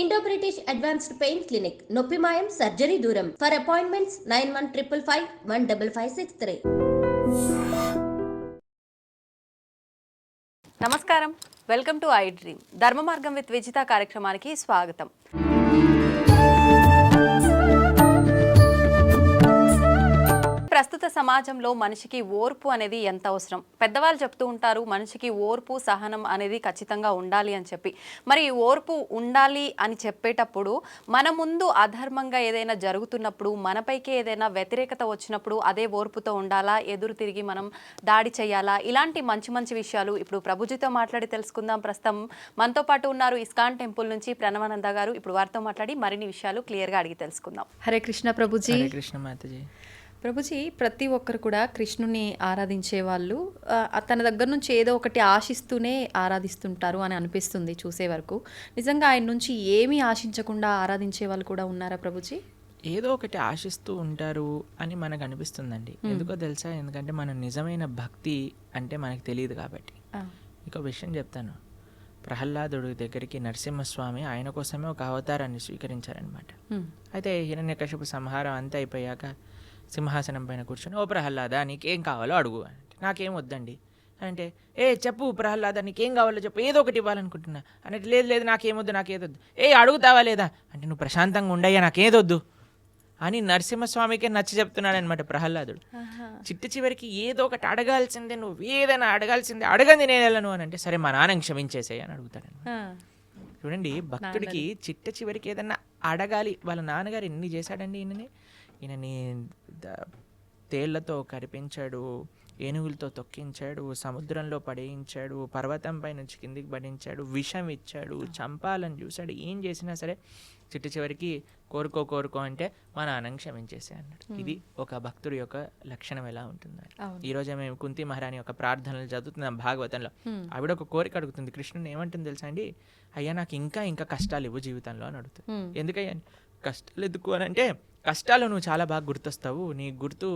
Indo British advanced pain clinic నొప్పి మాయం surgery దూరం ఫర్ అపాయింట్మెంట్స్ 9155515563. నమస్కారం, వెల్కమ్ టు ఐ డ్రీమ్. ధర్మ మార్గం విత్ విజిత కార్యక్రమానికి స్వాగతం. ప్రస్తుత సమాజంలో మనిషికి ఓర్పు అనేది ఎంత అవసరం. పెద్దవాళ్ళు చెప్తూ ఉంటారు, మనిషికి ఓర్పు సహనం అనేది ఖచ్చితంగా ఉండాలి అని చెప్పి. మరి ఓర్పు ఉండాలి అని చెప్పేటప్పుడు మన ముందు అధర్మంగా ఏదైనా జరుగుతున్నప్పుడు, మనపైకి ఏదైనా వ్యతిరేకత వచ్చినప్పుడు అదే ఓర్పుతో ఉండాలా, ఎదురు తిరిగి మనం దాడి చేయాలా, ఇలాంటి మంచి మంచి విషయాలు ఇప్పుడు ప్రభుజీతో మాట్లాడి తెలుసుకుందాం. ప్రస్తుతం మనతో పాటు ఉన్నారు ఇస్కాన్ టెంపుల్ నుంచి ప్రణవానంద గారు. ఇప్పుడు వారితో మాట్లాడి మరిన్ని విషయాలు క్లియర్గా అడిగి తెలుసుకుందాం. హరే కృష్ణ ప్రభుజీ. హరే కృష్ణ మాతాజీ. ప్రభుజీ, ప్రతి ఒక్కరు కూడా కృష్ణుని ఆరాధించే వాళ్ళు తన దగ్గర నుంచి ఏదో ఒకటి ఆశిస్తూనే ఆరాధిస్తుంటారు అని అనిపిస్తుంది చూసే వరకు. నిజంగా ఆయన నుంచి ఏమీ ఆశించకుండా ఆరాధించే వాళ్ళు కూడా ఉన్నారా ప్రభుజీ? ఏదో ఒకటి ఆశిస్తూ ఉంటారు అని మనకు అనిపిస్తుందండి. ఎందుకో తెలుసా? ఎందుకంటే మన నిజమైన భక్తి అంటే మనకు తెలియదు కాబట్టి. ఇంకో విషయం చెప్తాను. ప్రహ్లాదుడి దగ్గరికి నరసింహస్వామి ఆయన కోసమే ఒక అవతారాన్ని స్వీకరించారనమాట. అయితే హిరణ్యకశిపు సంహారం అంతా అయిపోయాక సింహాసనం పైన కూర్చొని, ఓ ప్రహ్లాద నీకేం కావాలో అడుగు అంటే, నాకేం వద్దండి అంటే, చెప్పు ప్రహ్లాద నీకేం కావాలో చెప్పు, ఏదో ఒకటి ఇవ్వాలనుకుంటున్నా అంటే, లేదు లేదు నాకేమొద్దు నాకేదొద్దు. అడుగుతావా లేదా అంటే, నువ్వు ప్రశాంతంగా ఉండయ్యా నాకేదొద్దు అని నరసింహస్వామికే నచ్చి చెప్తున్నాడు అనమాట ప్రహ్లాదుడు. చివరికి ఏదో ఒకటి అడగాల్సిందే, నువ్వు ఏదైనా అడగాల్సిందే, అడగంది నేను వెళ్ళను అని అంటే, సరే మా నాన్నని క్షమించేసేయి అని అడుగుతాడు. చూడండి, భక్తుడికి చివరికి ఏదన్నా అడగాలి. వాళ్ళ నాన్నగారు ఎన్ని చేశాడండి ఈయనని తేళ్లతో కరిపించాడు, ఏనుగులతో తొక్కించాడు, సముద్రంలో పడేయించాడు, పర్వతంపై నుంచి కిందికి పడించాడు, విషం ఇచ్చాడు, చంపాలని చూశాడు. ఏం చేసినా సరే చివరికి కోరుకో అంటే మా నాన్నని క్షమించేసే అన్నాడు. ఇది ఒక భక్తుడి యొక్క లక్షణం ఎలా ఉంటుంది. ఈరోజు మేము కుంతి మహారాణి యొక్క ప్రార్థనలు చదువుతున్నాం భాగవతంలో. ఆవిడ ఒక కోరిక అడుగుతుంది కృష్ణుని. ఏమంటుంది తెలుసా అండి? అయ్యా నాకు ఇంకా కష్టాలు ఇవ్వు జీవితంలో అని అడుగుతుంది. ఎందుకయ్యా కష్టాలు ఎందుకు అని అంటే, కష్టాలు నువ్వు చాలా బాగా గుర్తొస్తావు, నీ గుర్తు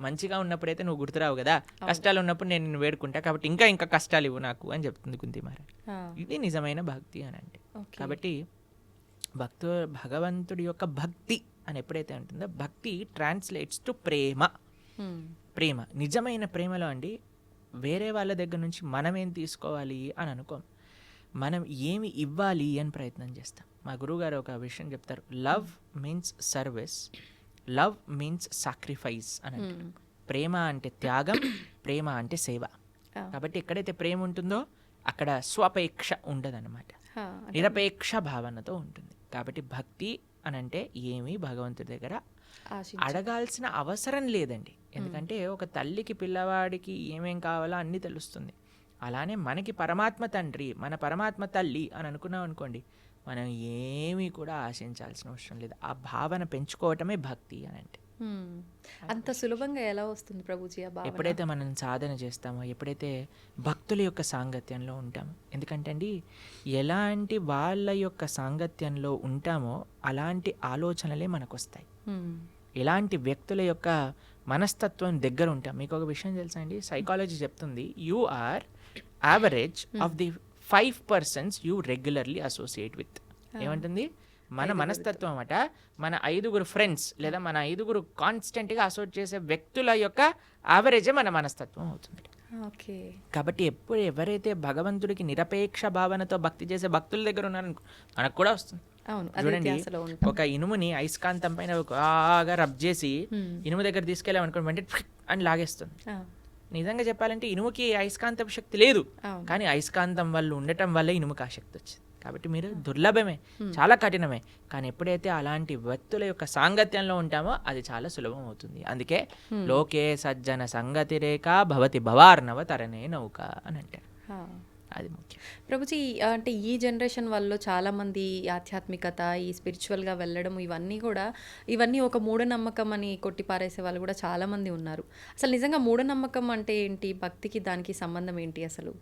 మంచిగా ఉన్నప్పుడైతే నువ్వు గుర్తురావు కదా, కష్టాలు ఉన్నప్పుడు నేను నిన్ను వేడుకుంటా, కాబట్టి ఇంకా కష్టాలు ఇవ్వు నాకు అని చెప్తుంది కుంతి మహారాణి. ఇది నిజమైన భక్తి అని అంటే. కాబట్టి భగవంతుడి యొక్క భక్తి అని ఎప్పుడైతే ఉంటుందో, భక్తి ట్రాన్స్లేట్స్ టు ప్రేమ. ప్రేమ, నిజమైన ప్రేమలో అండి వేరే వాళ్ళ దగ్గర నుంచి మనం ఏం తీసుకోవాలి అని అనుకోం, మనం ఏమి ఇవ్వాలి అని ప్రయత్నం చేస్తాం. మా గురువుగారు ఒక విషయం చెప్తారు, love means service, love means sacrifice అని అంటారు. ప్రేమ అంటే త్యాగం, ప్రేమ అంటే సేవ. కాబట్టి ఎక్కడైతే ప్రేమ ఉంటుందో అక్కడ స్వపేక్ష ఉండదన్నమాట, నిరపేక్ష భావనతో ఉంటుంది. కాబట్టి భక్తి అని అంటే ఏమీ భగవంతుడి దగ్గర అడగాల్సిన అవసరం లేదండి. ఎందుకంటే ఒక తల్లికి పిల్లవాడికి ఏమేం కావాలో అన్నీ తెలుస్తుంది. అలానే మనకి పరమాత్మ తండ్రి, మన పరమాత్మ తల్లి అని అనుకున్నాం అనుకోండి, మనం ఏమీ కూడా ఆశించాల్సిన అవసరం లేదు. ఆ భావన పెంచుకోవటమే భక్తి అని అంటే. అంత సులభంగా ఎలా వస్తుంది ప్రభుజీ ఆ భావన? ఎప్పుడైతే మనం సాధన చేస్తామో, ఎప్పుడైతే భక్తుల యొక్క సాంగత్యంలో ఉంటామో. ఎందుకంటే అండి, ఎలాంటి వాళ్ళ యొక్క సాంగత్యంలో ఉంటామో అలాంటి ఆలోచనలే మనకు వస్తాయి. ఎలాంటి వ్యక్తుల యొక్క మనస్తత్వం దగ్గర ఉంటాం. మీకు ఒక విషయం తెలుసా అండి? సైకాలజీ చెప్తుంది, you are average of the 5 persons you regularly associate with. ఏమంటుంది? మన మనస్తత్వం అట మన 5 ఫ్రెండ్స్ లేదా మన 5 కాన్స్టెంట్గా అసోసియేట్ చేసే వ్యక్తుల యొక్క యావరేజే మన మనస్తత్వం అవుతుంది. కాబట్టి ఎవరైతే భగవంతుడికి నిరపేక్ష భావనతో భక్తి చేసే భక్తుల దగ్గర ఉన్నారనుకో, మనకు కూడా వస్తుంది. చూడండి, ఒక ఇనుముని అయస్కాంతం పైన బాగా రబ్ చేసి ఇనుము దగ్గర తీసుకెళ్ళామనుకోండి, వెంటనే అని లాగేస్తుంది. నిజంగా చెప్పాలంటే ఇనుముకి అయస్కాంతం శక్తి లేదు, కానీ అయస్కాంతం వల్ల ఉండటం వల్ల ఇనుముకి ఆ శక్తి వచ్చింది. కాబట్టి మీరు దుర్లభమే, చాలా కఠినమే, కానీ ఎప్పుడైతే అలాంటి వ్యక్తుల యొక్క సాంగత్యంలో ఉంటామో అది చాలా సులభం అవుతుంది. అందుకే లోకే సజ్జన సంగతి రేఖ భవతి భవార్ణవ తరణే నౌక అని అంటారు. అది ముఖ్యం ప్రభుజీ. అంటే ఈ జనరేషన్ వాళ్ళు చాలామంది ఆధ్యాత్మికత, ఈ స్పిరిచువల్గా వెళ్ళడం, ఇవన్నీ ఒక మూఢనమ్మకం అని కొట్టిపారేసే వాళ్ళు కూడా చాలామంది ఉన్నారు. అసలు నిజంగా మూఢనమ్మకం అంటే ఏంటి, భక్తికి దానికి సంబంధం ఏంటి అసలు?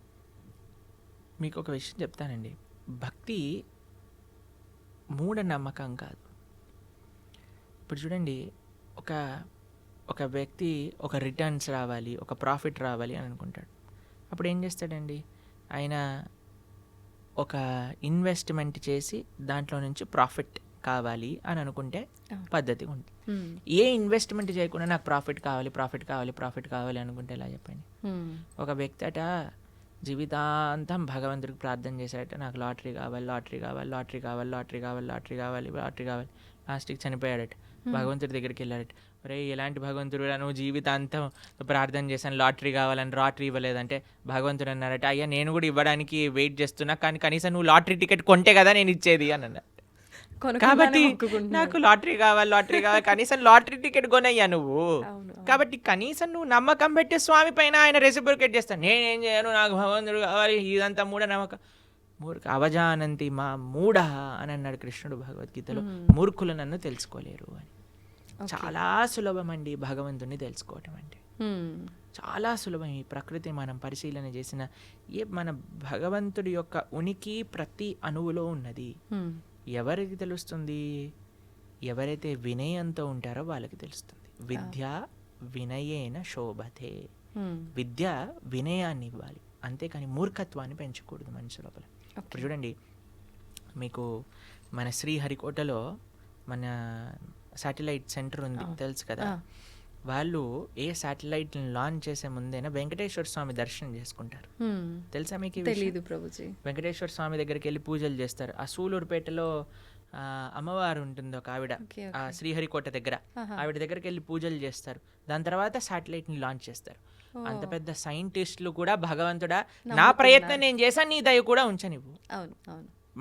మీకు ఒక విషయం చెప్తానండి, భక్తి మూఢనమ్మకం కాదు. ఇప్పుడు చూడండి, ఒక వ్యక్తి ఒక రిటర్న్స్ రావాలి, ఒక ప్రాఫిట్ రావాలి అని అనుకుంటాడు. అప్పుడు ఏం చేస్తాడండి? ఆయన ఒక ఇన్వెస్ట్మెంట్ చేసి దాంట్లో నుంచి ప్రాఫిట్ కావాలి అని అనుకుంటే పద్ధతి ఉంటుంది. ఏ ఇన్వెస్ట్మెంట్ చేయకుండా నాకు ప్రాఫిట్ కావాలి అనుకుంటే ఎలా చెప్పండి. ఒక వ్యక్తి అట జీవితాంతం భగవంతుడికి ప్రార్థన చేశాడట, నాకు లాటరీ కావాలి లాస్ట్కి చనిపోయాడట. భగవంతుడి దగ్గరికి వెళ్ళాడట, ఒరే ఎలాంటి భగవంతుడు, నువ్వు జీవితాంతం ప్రార్థన చేశాను లాటరీ కావాలని లాటరీ ఇవ్వలేదంటే భగవంతుడు అన్నారట, అయ్యా నేను కూడా ఇవ్వడానికి వెయిట్ చేస్తున్నా, కానీ కనీసం నువ్వు లాటరీ టికెట్ కొంటే కదా నేను ఇచ్చేది అని అన్నాడు. కాబట్టి నాకు లాటరీ కావాలి కనీసం లాటరీ టికెట్ కొనయ్యా నువ్వు. కాబట్టి కనీసం నువ్వు నమ్మకం పెట్టే స్వామి పైన ఆయన రెసిప్రొకేట్ చేస్తాను, నేనేం చేయను, నాకు భగవంతుడు కావాలి, ఇదంతా మూఢనమ్మకం. అవజానంతి మా మూఢ అని అన్నాడు కృష్ణుడు భగవద్గీతలో. మూర్ఖులు నన్ను తెలుసుకోలేరు అని. చాలా సులభం అండి భగవంతుని తెలుసుకోవటం అంటే, చాలా సులభం. ఈ ప్రకృతి మనం పరిశీలన చేసిన మన భగవంతుడి యొక్క ఉనికి ప్రతి అణువులో ఉన్నది. ఎవరికి తెలుస్తుంది? ఎవరైతే వినయంతో ఉంటారో వాళ్ళకి తెలుస్తుంది. విద్య వినయేన శోభతే. విద్య వినయాన్ని ఇవ్వాలి, అంతేకాని మూర్ఖత్వాన్ని పెంచకూడదు మనిషి లోపల. ఇప్పుడు చూడండి, మీకు మన శ్రీహరికోటలో మన శాటిలైట్ సెంటర్ ఉంది తెలుసు కదా. వాళ్ళు ఏ శాటిలైట్ లాంచ్ చేసే ముందైనా వెంకటేశ్వర స్వామి దర్శనం చేసుకుంటారు. తెలుసా మీకు? తెలీదు ప్రభుజీ. వెంకటేశ్వర స్వామి దగ్గరికి వెళ్ళి పూజలు చేస్తారు. ఆ సూలూరుపేటలో అమ్మవారు ఉంటుంది ఒక ఆవిడ, ఆ శ్రీహరికోట దగ్గర, ఆవిడ దగ్గరికి వెళ్ళి పూజలు చేస్తారు. దాని తర్వాత శాటిలైట్ ని లాంచ్ చేస్తారు. అంత పెద్ద సైంటిస్టులు కూడా భగవంతుడా నా ప్రయత్నం నేను చేశాను, నీ దయ కూడా ఉంచనివ్వు.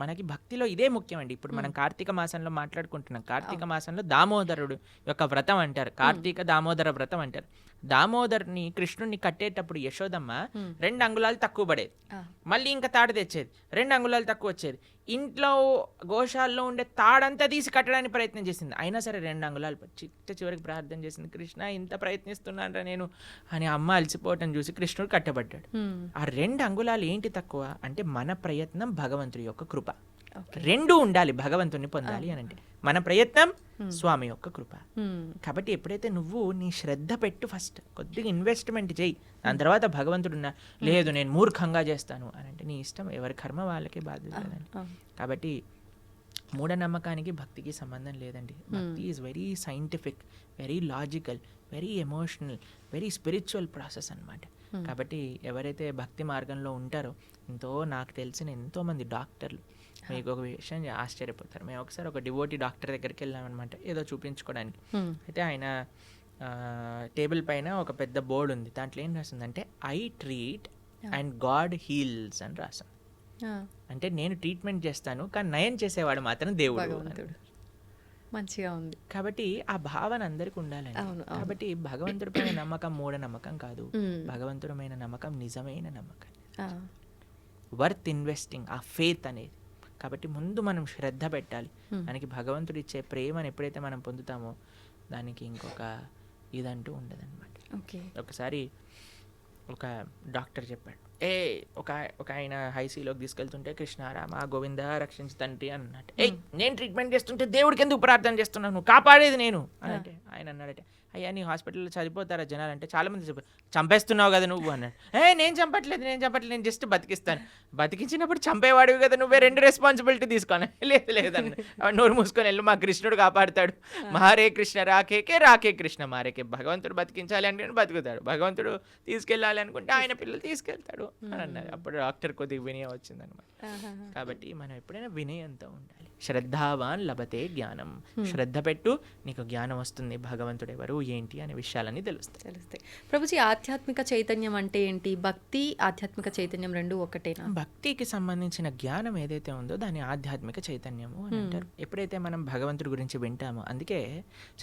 మనకి భక్తిలో ఇదే ముఖ్యమండి. ఇప్పుడు మనం కార్తీక మాసంలో మాట్లాడుకుంటున్నాం. కార్తీక మాసంలో దామోదరుడు యొక్క వ్రతం అంటారు, కార్తీక దామోదర వ్రతం అంటారు. దామోదర్ని కృష్ణుడిని కట్టేటప్పుడు యశోదమ్మ 2 అంగుళాలు తక్కువ పడేది, మళ్ళీ ఇంకా తాడు తెచ్చేది, 2 అంగుళాలు తక్కువ వచ్చేది. ఇంట్లో గోశాలలో ఉండే తాడంతా తీసి కట్టడానికి ప్రయత్నం చేసింది, అయినా సరే 2 అంగుళాలు చివరికి ప్రార్థన చేసింది, కృష్ణ ఇంత ప్రయత్నిస్తున్నానరా నేను అని. అమ్మ అలసిపోవటం చూసి కృష్ణుడు కట్టబడ్డాడు. ఆ 2 అంగుళాలు ఏంటి తక్కువ అంటే మన ప్రయత్నం, భగవంతుడి యొక్క కృప. 2 ఉండాలి భగవంతుని పొందాలి అని అంటే. మన ప్రయత్నం, స్వామి యొక్క కృప. కాబట్టి ఎప్పుడైతే నువ్వు నీ శ్రద్ధ పెట్టు, ఫస్ట్ కొద్దిగా ఇన్వెస్ట్మెంట్ చేయి, దాని తర్వాత భగవంతుడు లేదు నేను మూర్ఖంగా చేస్తాను అని అంటే నీ ఇష్టం, ఎవరి కర్మ వాళ్ళకే బాధ్యత కదండి. కాబట్టి మూఢనమ్మకానికి భక్తికి సంబంధం లేదండి. భక్తి is very scientific, very logical, very emotional, very spiritual process అన్నమాట. కాబట్టి ఎవరైతే భక్తి మార్గంలో ఉంటారో, నాకు తెలిసిన ఎంతోమంది డాక్టర్లు, మీకు ఒక విషయం ఆశ్చర్యపోతారు. మేము ఒకసారి ఒక డివోటీ డాక్టర్ దగ్గరికి వెళ్ళామన్నమాట, ఏదో చూపించుకోవడానికి. అయితే ఆయన టేబుల్ పైన ఒక పెద్ద బోర్డు ఉంది, దాంట్లో ఏం రాసిందంటే I treat and God heals అని రాసింది. అంటే నేను ట్రీట్మెంట్ చేస్తాను కానీ నయం చేసేవాడు మాత్రం దేవుడు. మంచిగా ఉంది. కాబట్టి ఆ భావన అందరికి ఉండాలండి. కాబట్టి భగవంతుడిపైన నమ్మకం మూఢనమ్మకం కాదు, భగవంతుడమైన నమ్మకం నిజమైన నమ్మకం, వర్త్ ఇన్వెస్టింగ్, ఆ ఫేత్ అనేది. కాబట్టి ముందు మనం శ్రద్ధ పెట్టాలి. మనకి భగవంతుడు ఇచ్చే ప్రేమను ఎప్పుడైతే మనం పొందుతామో దానికి ఇంకొక ఇదంటూ ఉండదన్నమాట. ఒకసారి ఒక డాక్టర్ చెప్పాడు, ఒక ఆయన హైసీలోకి తీసుకెళ్తుంటే కృష్ణ రామ గోవింద రక్షించు తండ్రి అన్నట్టు, నేను ట్రీట్మెంట్ చేస్తుంటే దేవుడికి ఎందుకు ప్రార్థన చేస్తున్నాను, కాపాడేది నేను అని అంటే ఆయన అన్నాడట, అయ్యా నీ హాస్పిటల్లో చనిపోతారా జనాలు అంటే చాలా మంది చంపేస్తున్నావు కదా నువ్వు అన్నాడు. నేను చంపట్లేదు నేను జస్ట్ బతికిస్తాను. బతికించినప్పుడు చంపేవాడివి కదా నువ్వే, 2 రెస్పాన్సిబిలిటీ తీసుకోను. లేదన్న నోరు మూసుకొని వెళ్ళు, మా కృష్ణుడు కాపాడుతాడు, మారే కృష్ణ రాకే కృష్ణ మారేకే. భగవంతుడు బతికించాలి అంటే బతుకుతాడు, భగవంతుడు తీసుకెళ్ళాలి అనుకుంటే ఆయన పిల్లలు తీసుకెళ్తాడు అని అన్నారు. అప్పుడు డాక్టర్ కొద్దిగా వినయం వచ్చిందనమాట. కాబట్టి మనం ఎప్పుడైనా వినయంతో ఉండాలి. శ్రద్ధావాన్ లభతే జ్ఞానం. శ్రద్ధ పెట్టు, నీకు జ్ఞానం వస్తుంది, భగవంతుడు ఎవరు ఏంటి అనే విషయాలన్నీ తెలుస్తాయి. ప్రభుజీ, ఆధ్యాత్మిక చైతన్యం అంటే ఏంటి? భక్తి ఆధ్యాత్మిక చైతన్యం రెండు ఒకటేనా? భక్తికి సంబంధించిన జ్ఞానం ఏదైతే ఉందో దాన్ని ఆధ్యాత్మిక చైతన్యము అని అంటారు. ఎప్పుడైతే మనం భగవంతుడి గురించి వింటామో, అందుకే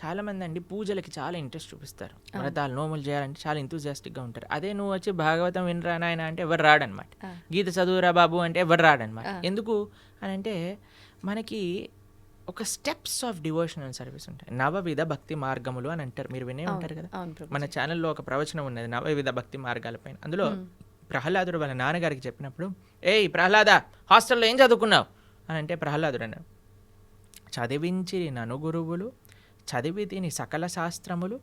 చాలా మంది అండి పూజలకి చాలా ఇంట్రెస్ట్ చూపిస్తారు, వ్రతాలు నోములు చేయాలంటే చాలా ఎంతూజియాస్టిక్గా ఉంటారు. అదే నువ్వు వచ్చి భాగవతం వినరా నాయన అంటే ఎవరు రాడనమాట, గీత చదువురా బాబు అంటే ఎవరు రాడనమాట. ఎందుకు అని అంటే మనకి ఒక స్టెప్స్ ఆఫ్ డివోషనల్ సర్వీస్ ఉంటాయి. 9 భక్తి మార్గములు అని అంటారు, మీరు వినే ఉంటారు కదా. మన ఛానల్లో ఒక ప్రవచనం ఉన్నది 9 భక్తి మార్గాలపైన. అందులో ప్రహ్లాదుడు వాళ్ళ నాన్నగారికి చెప్పినప్పుడు, ప్రహ్లాద హాస్టల్లో ఏం చదువుకున్నావు అని అంటే ప్రహ్లాదుడు అన్నాడు, చదివించి నను గురువులు చదివి తిని సకల శాస్త్రములు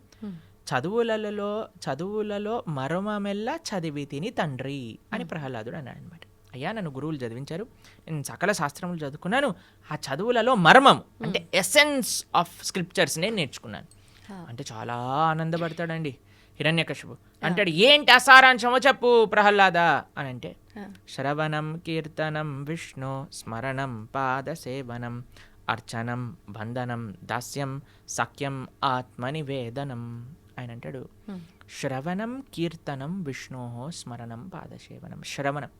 చదువులలో మరొమమెల్ల చదివి తిని తండ్రి అని ప్రహ్లాదుడు అన్నాడు అనమాట. అయ్యా నన్ను గురువులు చదివించారు, నేను సకల శాస్త్రములు చదువుకున్నాను, ఆ చదువులలో మర్మం అంటే ఎసెన్స్ ఆఫ్ స్క్రిప్చర్స్ నేను నేర్చుకున్నాను అంటే చాలా ఆనందపడతాడండి హిరణ్యకశిపు. అంటాడు ఏంటి అసారాంశమో చెప్పు ప్రహ్లాద అని అంటే, శ్రవణం కీర్తనం విష్ణు స్మరణం పాదసేవనం అర్చనం బంధనం దాస్యం సఖ్యం ఆత్మనివేదనం. ఆయన అంటాడు శ్రవణం కీర్తనం విష్ణో స్మరణం పాదసేవనం. శ్రవణం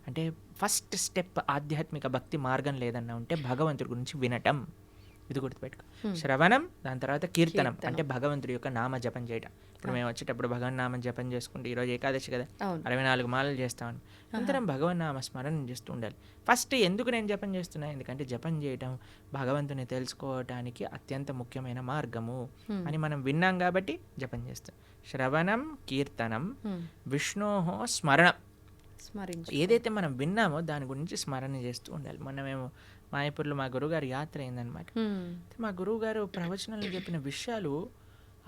అంటే ఫస్ట్ స్టెప్ ఆధ్యాత్మిక భక్తి మార్గం లేదన్నా ఉంటే భగవంతుడి గురించి వినటం, ఇది గుర్తుపెట్టుకో. శ్రవణం, దాని తర్వాత కీర్తనం అంటే భగవంతుడి యొక్క నామ జపం చేయడం. ఇప్పుడు మేము వచ్చేటప్పుడు భగవన్ నామం జపం చేసుకుంటే ఈరోజు ఏకాదశి కదా, 64 మాలలు చేస్తామని అందరం భగవన్ నామ స్మరణ చేస్తూ ఉండాలి. ఫస్ట్ ఎందుకు నేను జపం చేస్తున్నా, ఎందుకంటే జపం చేయటం భగవంతుని తెలుసుకోవటానికి అత్యంత ముఖ్యమైన మార్గము అని మనం విన్నాం కాబట్టి జపం చేస్తాం. శ్రవణం కీర్తనం విష్ణోహో స్మరణం, ఏదైతే మనం విన్నామో దాని గురించి స్మరణ చేస్తూ ఉండాలి. మొన్న మాయపూర్లో మా గురువుగారు యాత్ర అయిందనమాట. మా గురువుగారు ప్రవచనాలు చెప్పిన విషయాలు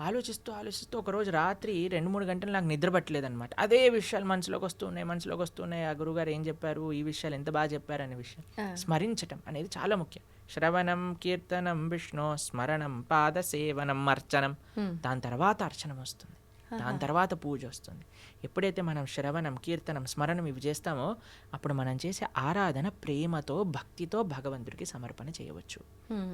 ఆలోచిస్తూ ఒకరోజు రాత్రి 2-3 గంటలు నాకు నిద్ర పట్టలేదన్నమాట. అదే విషయాలు మనసులోకి వస్తున్నాయి. ఆ గురువుగారు ఏం చెప్పారు, ఈ విషయాలు ఎంత బాగా చెప్పారు అనే విషయం స్మరించటం అనేది చాలా ముఖ్యం. శ్రవణం కీర్తనం విష్ణు స్మరణం పాదసేవనం అర్చనం, దాని తర్వాత అర్చనం వస్తుంది, దాని తర్వాత పూజ వస్తుంది. ఎప్పుడైతే మనం శ్రవణం కీర్తనం స్మరణం ఇవి చేస్తామో అప్పుడు మనం చేసే ఆరాధన ప్రేమతో భక్తితో భగవంతుడికి సమర్పణ చేయవచ్చు.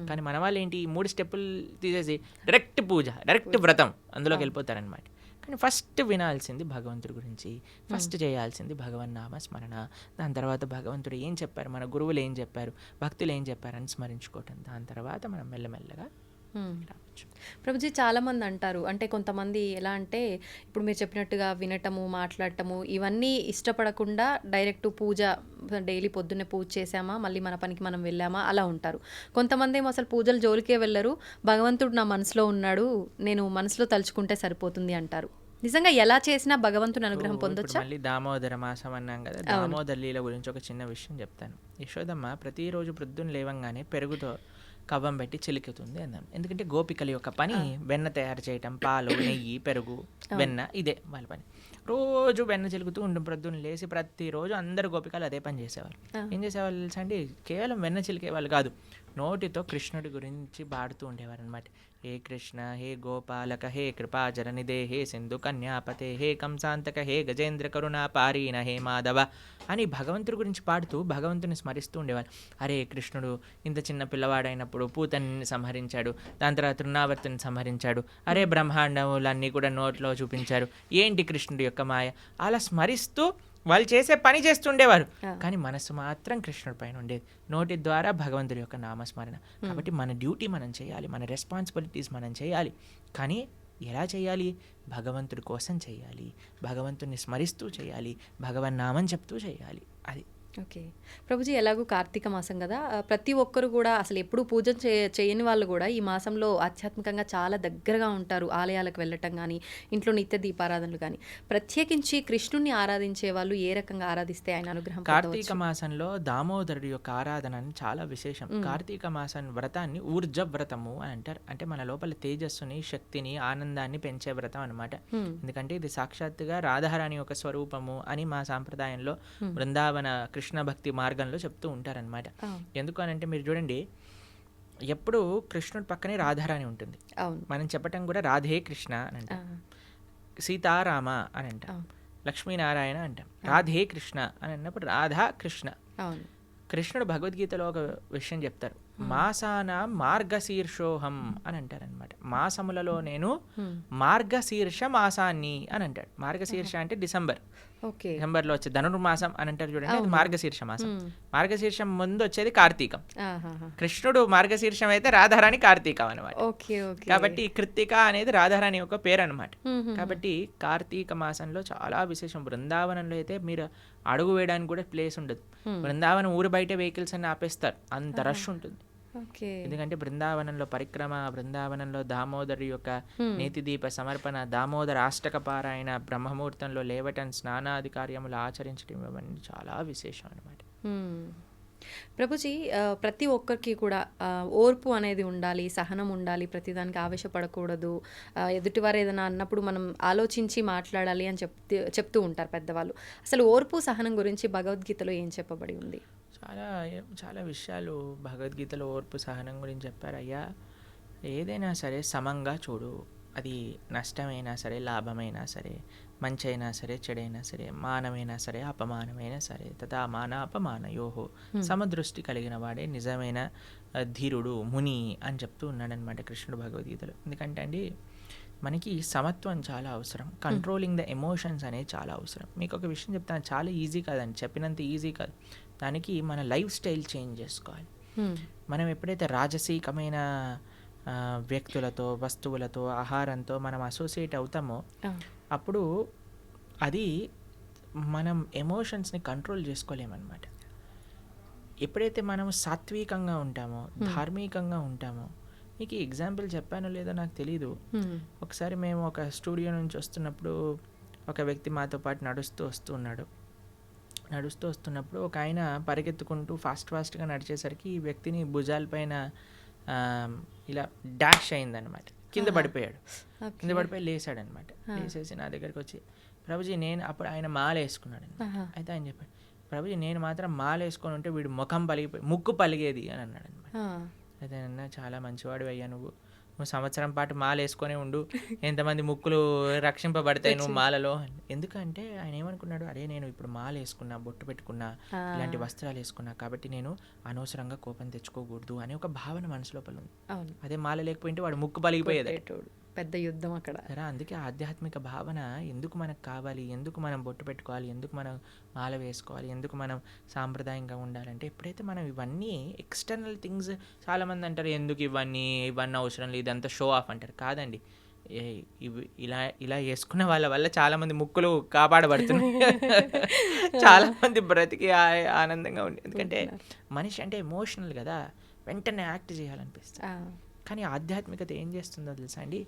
కానీ మన వాళ్ళు ఏంటి, ఈ 3 స్టెప్పులు తీసేసి డైరెక్ట్ పూజ, డైరెక్ట్ వ్రతం అందులోకి వెళ్ళిపోతారనమాట. కానీ ఫస్ట్ వినాల్సింది భగవంతుడి గురించి, ఫస్ట్ చేయాల్సింది భగవన్నామ స్మరణ. దాని తర్వాత భగవంతుడు ఏం చెప్పారు, మన గురువులు ఏం చెప్పారు, భక్తులు ఏం చెప్పారని స్మరించుకోవటం. దాని తర్వాత మనం మెల్లమెల్లగా రావచ్చు. ప్రభుజీ చాలామంది అంటారు, అంటే కొంతమంది ఎలా అంటే ఇప్పుడు మీరు చెప్పినట్టుగా వినటము మాట్లాడటము ఇవన్నీ ఇష్టపడకుండా డైరెక్ట్ పూజ, డైలీ పొద్దున్నే పూజ చేసామా మళ్ళీ మన పనికి మనం వెళ్ళామా అలా ఉంటారు. కొంతమంది ఏమో అసలు పూజలు జోలికే వెళ్ళరు, భగవంతుడు నా మనసులో ఉన్నాడు, నేను మనసులో తలుచుకుంటే సరిపోతుంది అంటారు. నిజంగా ఎలా చేసినా భగవంతుని అనుగ్రహం పొందొచ్చా? మళ్ళీ దామోదర మాసం అన్నాం కదా, దామోదర లీల గురించి ఒక చిన్న విషయం చెప్తాను. యశోదమ్మ ప్రతిరోజు ప్రొద్దున లేవంగానే పెరుగుతో కవ్వం పెట్టి చిలుకుతుంది అన్నాం. ఎందుకంటే గోపికల యొక్క పని వెన్న తయారు చేయటం, పాలు నెయ్యి పెరుగు వెన్న, ఇదే వాళ్ళ పని. రోజు వెన్న చిలుకుతూ ఉండు ప్రొద్దున లేసి. ప్రతిరోజు అందరు గోపికలు అదే పని చేసేవాళ్ళు. ఏం చేసేవాళ్ళు తెలుసా అండి, కేవలం వెన్న చిలికే వాళ్ళు కాదు, నోటితో కృష్ణుడి గురించి పాడుతూ ఉండేవారు అనమాట. హే కృష్ణ హే గోపాలక హే కృపాచరణిదే హే సింధు కన్యాపతే హే కంసాంతక హే గజేంద్ర కరుణా పారీన హే మాధవ అని భగవంతుడి గురించి పాడుతూ భగవంతుని స్మరిస్తూ ఉండేవారు. అరే కృష్ణుడు ఇంత చిన్న పిల్లవాడైనప్పుడు పూతని సంహరించాడు, దాని తర్వాత తృణావర్తిని సంహరించాడు, అరే బ్రహ్మాండములన్నీ కూడా నోట్లో చూపించారు, ఏంటి కృష్ణుడి యొక్క మాయ, అలా స్మరిస్తూ వాళ్ళు చేసే పని చేస్తుండేవారు. కానీ మనసు మాత్రం కృష్ణుడి పైన ఉండేది, నోటి ద్వారా భగవంతుడి యొక్క నామస్మరణ. కాబట్టి మన డ్యూటీ మనం చేయాలి, మన రెస్పాన్సిబిలిటీస్ మనం చేయాలి. కానీ ఎలా చేయాలి, భగవంతుడి కోసం చేయాలి, భగవంతుడిని స్మరిస్తూ చేయాలి, భగవన్నామం చెప్తూ చేయాలి. అది ఓకే ప్రభుజీ, ఎలాగూ కార్తీక మాసం కదా, ప్రతి ఒక్కరు కూడా అసలు ఎప్పుడు పూజ చేయని వాళ్ళు కూడా ఈ మాసంలో ఆధ్యాత్మికంగా చాలా దగ్గరగా ఉంటారు. ఆలయాలకు వెళ్ళటం కానీ, ఇంట్లో నిత్య దీపారాధనలు కానీ. ప్రత్యేకించి కృష్ణుణ్ణి ఆరాధించే వాళ్ళు ఏ రకంగా ఆరాధిస్తే ఆయన అనుగ్రహం? కార్తీక మాసంలో దామోదరుడి యొక్క ఆరాధన చాలా విశేషం. కార్తీక మాసం వ్రతాన్ని ఊర్జ వ్రతము అని అంటారు. అంటే మన లోపల తేజస్సుని, శక్తిని, ఆనందాన్ని పెంచే వ్రతం అనమాట. ఎందుకంటే ఇది సాక్షాత్తుగా రాధారాణి యొక్క స్వరూపము అని మా సాంప్రదాయంలో బృందావన కృష్ణ భక్తి మార్గంలో చెప్తూ ఉంటారనమాట. ఎందుకు అని అంటే మీరు చూడండి, ఎప్పుడు కృష్ణుడి పక్కనే రాధారాణి ఉంటుంది. మనం చెప్పటం కూడా రాధే కృష్ణ అని అంటాం, సీతారామ అని అంటాం, లక్ష్మీనారాయణ అంటాం. రాధే కృష్ణ అని అన్నప్పుడు రాధా కృష్ణ. కృష్ణుడు భగవద్గీతలో ఒక విషయం చెప్తారు, మాసాన మార్గశీర్షోహం అని అంటారనమాట. మాసములలో నేను మార్గశీర్ష మాసాన్ని అని అంటాడు. మార్గశీర్ష అంటే డిసెంబర్, డిసెంబర్లో వచ్చే ధనుర్మాసం అని అంటారు చూడండి, అది మార్గశీర్ష మాసం. మార్గశీర్షం ముందు వచ్చేది కార్తీకం. కృష్ణుడు మార్గశీర్షం అయితే రాధారాణి కార్తీకం అనమాట. కాబట్టి కృత్తిక అనేది రాధారాణి యొక్క పేరు అనమాట. కాబట్టి కార్తీక మాసంలో చాలా విశేషం. బృందావనంలో అయితే మీరు అడుగు వేయడానికి కూడా ప్లేస్ ఉండదు. బృందావనం ఊరు బయట వెహికల్స్ అన్ని ఆపేస్తారు, అంత రష్ ఉంటుంది. ఎందుకంటే బృందావనంలో పరిక్రమ, బృందావనంలో దామోదరు యొక్క నేతి దీప సమర్పణ, దామోదర అష్టక పారాయణ, బ్రహ్మముహూర్తంలో లేవటం, స్నానాది కార్యములు ఆచరించడం, ఇవన్నీ చాలా విశేషం అనమాట. ప్రభుజీ, ప్రతి ఒక్కరికి కూడా ఓర్పు అనేది ఉండాలి, సహనం ఉండాలి, ప్రతిదానికి ఆవేశపడకూడదు, ఎదుటివారు ఏదైనా అన్నప్పుడు మనం ఆలోచించి మాట్లాడాలి అని చెప్తూ ఉంటారు పెద్దవాళ్ళు. అసలు ఓర్పు సహనం గురించి భగవద్గీతలో ఏం చెప్పబడి ఉంది? చాలా చాలా విషయాలు భగవద్గీతలో ఓర్పు సహనం గురించి చెప్పారయ్యా. ఏదైనా సరే సమంగా చూడు, అది నష్టమైనా సరే లాభమైనా సరే, మంచి అయినా సరే చెడైనా సరే, మానమైనా సరే అపమానమైనా సరే, తథా మాన అపమానయోహో సమదృష్టి కలిగిన వాడే నిజమైన ధీరుడు ముని అని చెప్తూ ఉన్నాడనమాట కృష్ణుడు భగవద్గీతలో. ఎందుకంటే అండి మనకి సమత్వం చాలా అవసరం, కంట్రోలింగ్ ద ఎమోషన్స్ అనేది చాలా అవసరం. మీకు ఒక విషయం చెప్తాను, చాలా ఈజీ కాదండి, చెప్పినంత ఈజీ కాదు. దానికి మన లైఫ్ స్టైల్ చేంజ్ చేసుకోవాలి. మనం ఎప్పుడైతే రాజసీకమైన వ్యక్తులతో, వస్తువులతో, ఆహారంతో మనం అసోసియేట్ అవుతామో అప్పుడు అది మనం ఎమోషన్స్ని కంట్రోల్ చేసుకోలేమన్నమాట. ఎప్పుడైతే మనం సాత్వికంగా ఉంటామో, ధార్మికంగా ఉంటామో, మీకు ఎగ్జాంపుల్ చెప్పానో లేదో నాకు తెలీదు. ఒకసారి మేము ఒక స్టూడియో నుంచి వస్తున్నప్పుడు ఒక వ్యక్తి మాతో పాటు నడుస్తూ వస్తున్నప్పుడు ఒక ఆయన పరిగెత్తుకుంటూ ఫాస్ట్గా నడిచేసరికి ఈ వ్యక్తిని భుజాలపైన ఇలా డాష్ అయిందనమాట. కింద పడిపోయాడు. కింద పడిపోయి లేసాడనమాట. లేసేసి నా దగ్గరికి వచ్చి, ప్రభుజీ నేను, అప్పుడు ఆయన మాల వేసుకున్నాడు. అయితే ఆయన చెప్పాడు, ప్రభుజీ నేను మాత్రం మాల వేసుకొని ఉంటే వీడు ముక్కు పలిగేది అని అన్నాడు అనమాట. అయితే అన్న చాలా మంచివాడు అయ్యా, నువ్వు సంవత్సరం పాటు మాల వేసుకొని ఉండు, ఎంతమంది ముక్కులు రక్షింపబడతాయి నువ్వు మాలలో. ఎందుకంటే ఆయన ఏమనుకున్నాడు, అరే నేను ఇప్పుడు మాల వేసుకున్నా, బొట్టు పెట్టుకున్నా, ఇలాంటి వస్త్రాలు వేసుకున్నా, కాబట్టి నేను అనవసరంగా కోపం తెచ్చుకోకూడదు అనే ఒక భావన మనసు లోపల ఉంది. అదే మాల లేకపోయింటే వాడు ముక్కు పలిగిపోయేది, పెద్ద యుద్ధం అక్కడ. అందుకే ఆధ్యాత్మిక భావన ఎందుకు మనకు కావాలి, ఎందుకు మనం బొట్టు పెట్టుకోవాలి, ఎందుకు మనం మాల వేసుకోవాలి, ఎందుకు మనం సాంప్రదాయంగా ఉండాలంటే ఎప్పుడైతే మనం ఇవన్నీ ఎక్స్టర్నల్ థింగ్స్, చాలామంది అంటారు ఎందుకు ఇవన్నీ అవసరం లేదు, ఇదంతా షో ఆఫ్ అంటారు. కాదండి, ఇలా వేసుకున్న వాళ్ళ వల్ల చాలామంది ముక్కులు కాపాడబడుతున్నాయి, చాలామంది బ్రతికి ఆనందంగా ఉంది. ఎందుకంటే మనిషి అంటే ఎమోషనల్ కదా, వెంటనే యాక్ట్ చేయాలనిపిస్తుంది. కానీ ఆధ్యాత్మికత ఏం చేస్తుందో తెలుసా అండి,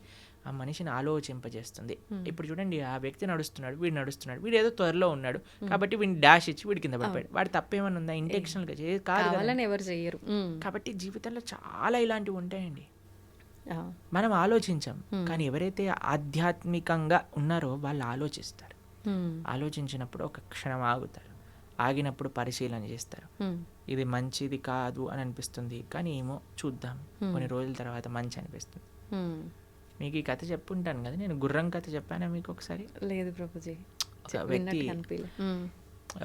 ఆ మనిషిని ఆలోచింపజేస్తుంది. ఇప్పుడు చూడండి, ఆ వ్యక్తి నడుస్తున్నాడు, వీడు ఏదో త్వరలో ఉన్నాడు కాబట్టి వీడిని డాష్ ఇచ్చి వీడి కింద పడిపోయాడు. వాడి తప్పేమన్నా ఉందా? ఇంటెన్షనల్గా కాదు, ఎవరు చేయరు. కాబట్టి జీవితంలో చాలా ఇలాంటివి ఉంటాయండి. మనం ఆలోచించాం, కానీ ఎవరైతే ఆధ్యాత్మికంగా ఉన్నారో వాళ్ళు ఆలోచిస్తారు. ఆలోచించినప్పుడు ఒక క్షణం ఆగుతారు, ఆగినప్పుడు పరిశీలన చేస్తారు. ఇది మంచిది కాదు అని అనిపిస్తుంది, కానీ ఏమో చూద్దాం, కొన్ని రోజుల తర్వాత మంచి అనిపిస్తుంది. మీకు ఈ కథ చెప్పుంటాను కదా, నేను గుర్రం కథ చెప్పానా మీకు ఒకసారి? లేదు ప్రభుజీ. ఒక వ్యక్తి,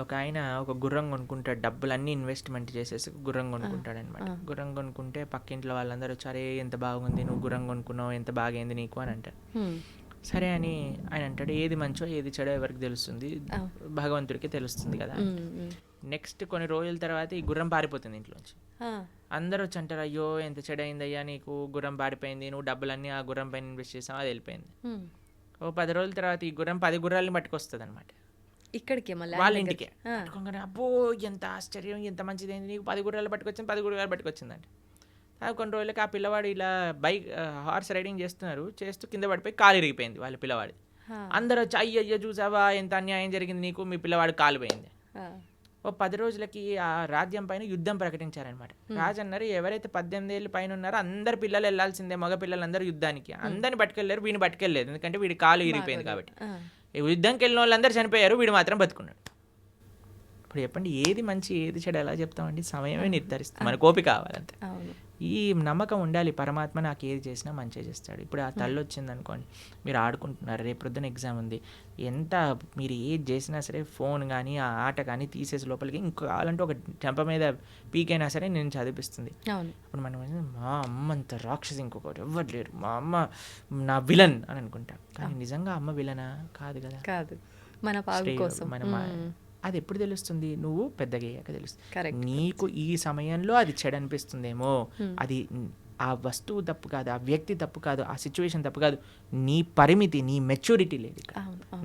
ఒక ఆయన ఒక గుర్రం కొనుక్కుంటాడు, డబ్బులన్నీ ఇన్వెస్ట్మెంట్ చేసేసి గుర్రం కొనుక్కుంటాడు అనమాట. గుర్రం కొనుక్కుంటే పక్కింట్లో వాళ్ళందరూ వచ్చారే ఎంత బాగుంది, నువ్వు గుర్రం కొనుక్కున్నావు, ఎంత బాగైంది నీకు అని అంటారు. సరే అని ఆయన అంటాడు, ఏది మంచో ఏది చెడో ఎవరికి తెలుస్తుంది, భగవంతుడికి తెలుస్తుంది కదా. నెక్స్ట్ కొన్ని రోజుల తర్వాత ఈ గుర్రం పారిపోతుంది ఇంట్లోంచి. అందరూ వచ్చి అంటారు, అయ్యో ఎంత చెడైందయ్యా నీకు, గుర్రం పారిపోయింది, నువ్వు డబ్బులన్నీ ఆ గుర్రం పైన ఇన్వెస్ట్ చేసావు, అది వెళ్ళిపోయింది. ఓ 10 రోజుల తర్వాత ఈ గుర్రం 10 గుర్రాలని పట్టుకొస్తుంది అనమాట ఇక్కడికి, వాళ్ళ ఇంటికి. పట్టుకోగానే అబ్బో ఎంత ఆశ్చర్యం, ఎంత మంచిదైంది, నీకు 10 గుర్రాలు పట్టుకొచ్చింది, 10 గుర్రాలు పట్టుకొచ్చిందంటే. కొన్ని రోజులకి ఆ పిల్లవాడు ఇలా హార్స్ రైడింగ్ చేస్తూ కింద పడిపోయి కాలు ఇరిగిపోయింది వాళ్ళ పిల్లవాడి. అందరూ వచ్చి అయ్యయ్యో చూసావా ఎంత అన్యాయం జరిగింది నీకు, మీ పిల్లవాడు కాలు పోయింది. ఓ 10 రోజులకి ఆ రాజ్యం పైన యుద్ధం ప్రకటించారనమాట. రాజు అన్నారు, ఎవరైతే 18 ఏళ్ళ పైన ఉన్నారో అందరు పిల్లలు వెళ్లాల్సిందే, మగ పిల్లలందరూ యుద్ధానికి. అందరిని పట్టుకెళ్ళారు, వీడిని పట్టుకెళ్ళలేదు, ఎందుకంటే వీడి కాలు ఇరిగిపోయింది కాబట్టి. యుద్ధంకి వెళ్ళిన వాళ్ళందరూ చనిపోయారు, వీడు మాత్రం బతుకున్నాడు. ఇప్పుడు చెప్పండి, ఏది మంచి ఏది చెడు ఎలా చెప్తామండి? సమయమే నిర్ధారిస్తుంది, మన కోపిక కావాలంతే. ఈ నమ్మకం ఉండాలి, పరమాత్మ నాకు ఏది చేసినా మంచిగా చేస్తాడు. ఇప్పుడు ఆ తల్లి వచ్చింది అనుకోండి, మీరు ఆడుకుంటున్నారు, రేపు ప్రొద్దున ఎగ్జామ్ ఉంది, ఎంత మీరు ఏది చేసినా సరే ఫోన్ కానీ ఆ ఆట కానీ తీసేసి లోపలికి ఇంకో కావాలంటే ఒక చెంప మీద పీకైనా సరే నేను చదివిస్తుంది. ఇప్పుడు మనం మా అమ్మ అంత రాక్షసి ఇంకొకటి ఎవ్వరు లేరు, మా అమ్మ నా విలన్ అని అనుకుంటాం. కానీ నిజంగా అమ్మ విలనా? కాదు కదా, కాదు, మన పాగు కోసం. అది ఎప్పుడు తెలుస్తుంది? నువ్వు పెద్దగా అయ్యాక తెలుస్తుంది. నీకు ఈ సమయంలో అది చెడు అనిపిస్తుందేమో, అది ఆ వస్తువు తప్పు కాదు, ఆ వ్యక్తి తప్పు కాదు, ఆ సిచ్యువేషన్ తప్పు కాదు, నీ పరిమితి, నీ మెచ్యూరిటీ లేదు.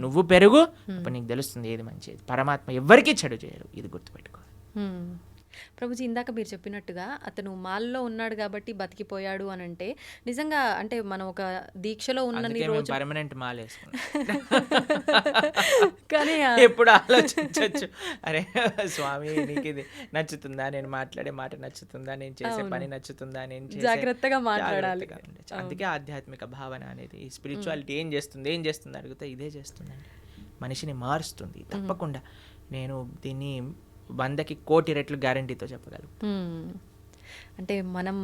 నువ్వు పెరుగు, అప్పుడు నీకు తెలుస్తుంది ఏది మంచిది. పరమాత్మ ఎవరికీ చెడు చేయరు, ఇది గుర్తుపెట్టుకో. ప్రభుజీ ఇందాక మీరు చెప్పినట్టుగా అతను మాల్లో ఉన్నాడు కాబట్టి బతికిపోయాడు అని అంటే నిజంగా అంటే మనం ఒక దీక్షలో ఉన్నన్ని అందుకే మేము రోజు పర్మనెంట్ మాల వేసుకున్నాం. కానీ ఎప్పుడు ఆలోచించవచ్చు, అరే స్వామి నీకు ఇది నచ్చుతుందా, నేను మాట్లాడే మాట నచ్చుతుందా, నేను చేసే పని నచ్చుతుందా, నేను చేసే జాగ్రత్తగా మాట్లాడాలి. జాగ్రత్తగా ఉండొచ్చు. అందుకే ఆధ్యాత్మిక భావన అనేది, ఈ స్పిరిచువాలిటీ ఏం చేస్తుంది అడిగితే ఇదే చేస్తుందండి, మనిషిని మారుస్తుంది తప్పకుండా. నేను దీన్ని 100కి 1,000,000 రెట్లు గ్యారంటీతో చెప్పగలను. అంటే మనం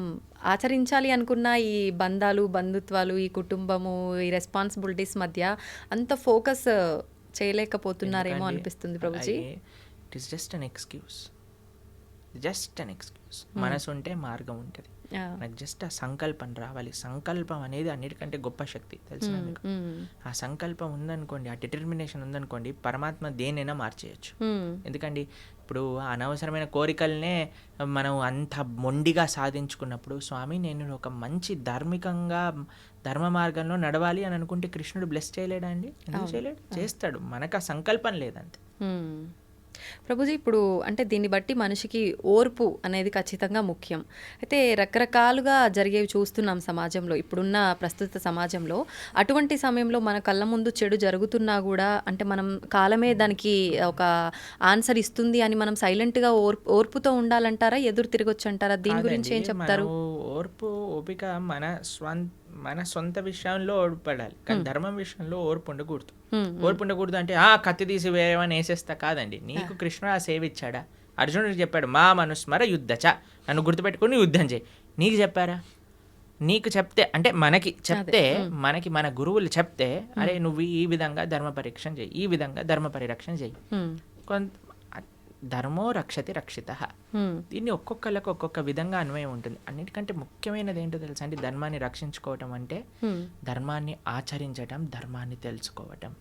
ఆచరించాలి అనుకున్న ఈ బంధాలు, బంధుత్వాలు, ఈ కుటుంబము, ఈ రెస్పాన్సిబిలిటీస్ మధ్య అంత ఫోకస్ చేయలేకపోతున్నారేమో అనిపిస్తుంది Prabhuji. It is just an excuse, మనసు ఉంటే మార్గం ఉంటుంది. నాకు జస్ట్ ఆ సంకల్పం రావాలి. సంకల్పం అనేది అన్నిటికంటే గొప్ప శక్తి, తెలుసు మీకు. ఆ సంకల్పం ఉందనుకోండి, ఆ డిటర్మినేషన్ ఉందనుకోండి, పరమాత్మ దేనైనా మార్చేయచ్చు. ఎందుకండి ఇప్పుడు అనవసరమైన కోరికలనే మనం అంత మొండిగా సాధించుకున్నప్పుడు, స్వామి నేను ఒక మంచి ధార్మికంగా ధర్మ మార్గంలో నడవాలి అని అనుకుంటే కృష్ణుడు బ్లెస్ చేయలేడా అండి? ఎందుకు చేయలేడు? చేస్తాడు. మనకు ఆ సంకల్పం లేదంతే. ప్రభుజీ ఇప్పుడు అంటే దీన్ని బట్టి మనిషికి ఓర్పు అనేది ఖచ్చితంగా ముఖ్యం. అయితే రకరకాలుగా జరిగేవి చూస్తున్నాం సమాజంలో, ఇప్పుడున్న ప్రస్తుత సమాజంలో. అటువంటి సమయంలో మన కళ్ళ ముందు చెడు జరుగుతున్నా కూడా అంటే మనం కాలమే దానికి ఒక ఆన్సర్ ఇస్తుంది అని మనం సైలెంట్గా ఓర్పుతో ఉండాలంటారా, ఎదురు తిరగొచ్చు అంటారా? దీని గురించి ఏం చెప్తారు? ఓర్పు, ఓపిక మన సొంత విషయంలో ఓడిపడాలి, కానీ ధర్మం విషయంలో ఓర్పు ఉండకూడదు. ఓర్పు ఉండకూడదు అంటే కత్తి తీసి వేరేమని వేసేస్తా కాదండి. నీకు కృష్ణుడు ఆ సేవ ఇచ్చాడా? అర్జునుడికి చెప్పాడు మా మనుస్మర యుద్ధచ, నన్ను గుర్తుపెట్టుకుని యుద్ధం చేయి. నీకు చెప్పారా? నీకు చెప్తే అంటే మనకి చెప్తే, మనకి మన గురువులు చెప్తే, అరే నువ్వు ఈ విధంగా ధర్మ పరీక్షణ చేయి, ఈ విధంగా ధర్మ పరిరక్షణ చేయి. ధర్మో రక్షతి రక్షిత. దీన్ని ఒక్కొక్కళ్ళకి ఒక్కొక్క విధంగా అన్వయం ఉంటుంది. అన్నిటికంటే ముఖ్యమైనది ఏంటో తెలుసా అండి? ధర్మాన్ని రక్షించుకోవటం అంటే ధర్మాన్ని ఆచరించటం, ధర్మాన్ని తెలుసుకోవటం,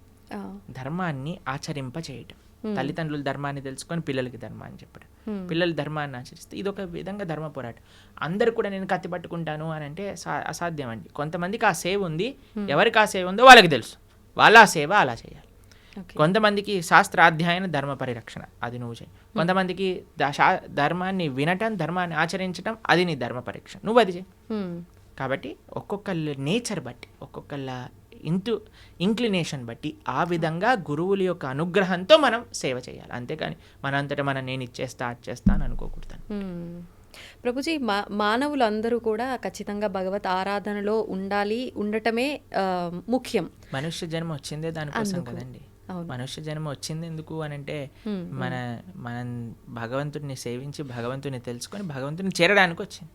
ధర్మాన్ని ఆచరింప చేయటం. తల్లిదండ్రులు ధర్మాన్ని తెలుసుకొని పిల్లలకి ధర్మాన్ని చెప్పడం, పిల్లలు ధర్మాన్ని ఆచరిస్తే ఇదొక విధంగా ధర్మ పోరాటం. అందరు కూడా నేను కత్తి పట్టుకుంటాను అని అంటే అసాధ్యం అండి. కొంతమందికి ఆ సేవ ఉంది, ఎవరికి ఆ సేవ ఉందో వాళ్ళకి తెలుసు, వాళ్ళ ఆ సేవ అలా చేయాలి. కొంతమందికి శాస్త్రాధ్యాయన ధర్మ పరిరక్షణ, అది నువ్వు చేయి. కొంతమందికి ధర్మాన్ని వినటం, ధర్మాన్ని ఆచరించడం, అది నీ ధర్మ పరీక్ష, నువ్వు అది చేయి. కాబట్టి ఒక్కొక్కళ్ళ నేచర్ బట్టి, ఒక్కొక్కళ్ళ ఇంక్లినేషన్ బట్టి ఆ విధంగా గురువుల యొక్క అనుగ్రహంతో మనం సేవ చేయాలి. అంతేకాని మనంతటా నేను ఇచ్చేస్తా అది చేస్తా అని అనుకోకూడదు. ప్రభుజీ మానవులందరూ కూడా ఖచ్చితంగా భగవత్ ఆరాధనలో ఉండటమే ముఖ్యం. మనుష్య జన్మ వచ్చిందే దానికోసం కదండి. మనుష్య జన్మ వచ్చింది ఎందుకు అని అంటే మనం భగవంతుడిని సేవించి భగవంతుని తెలుసుకొని భగవంతుని చేరడానికి వచ్చింది.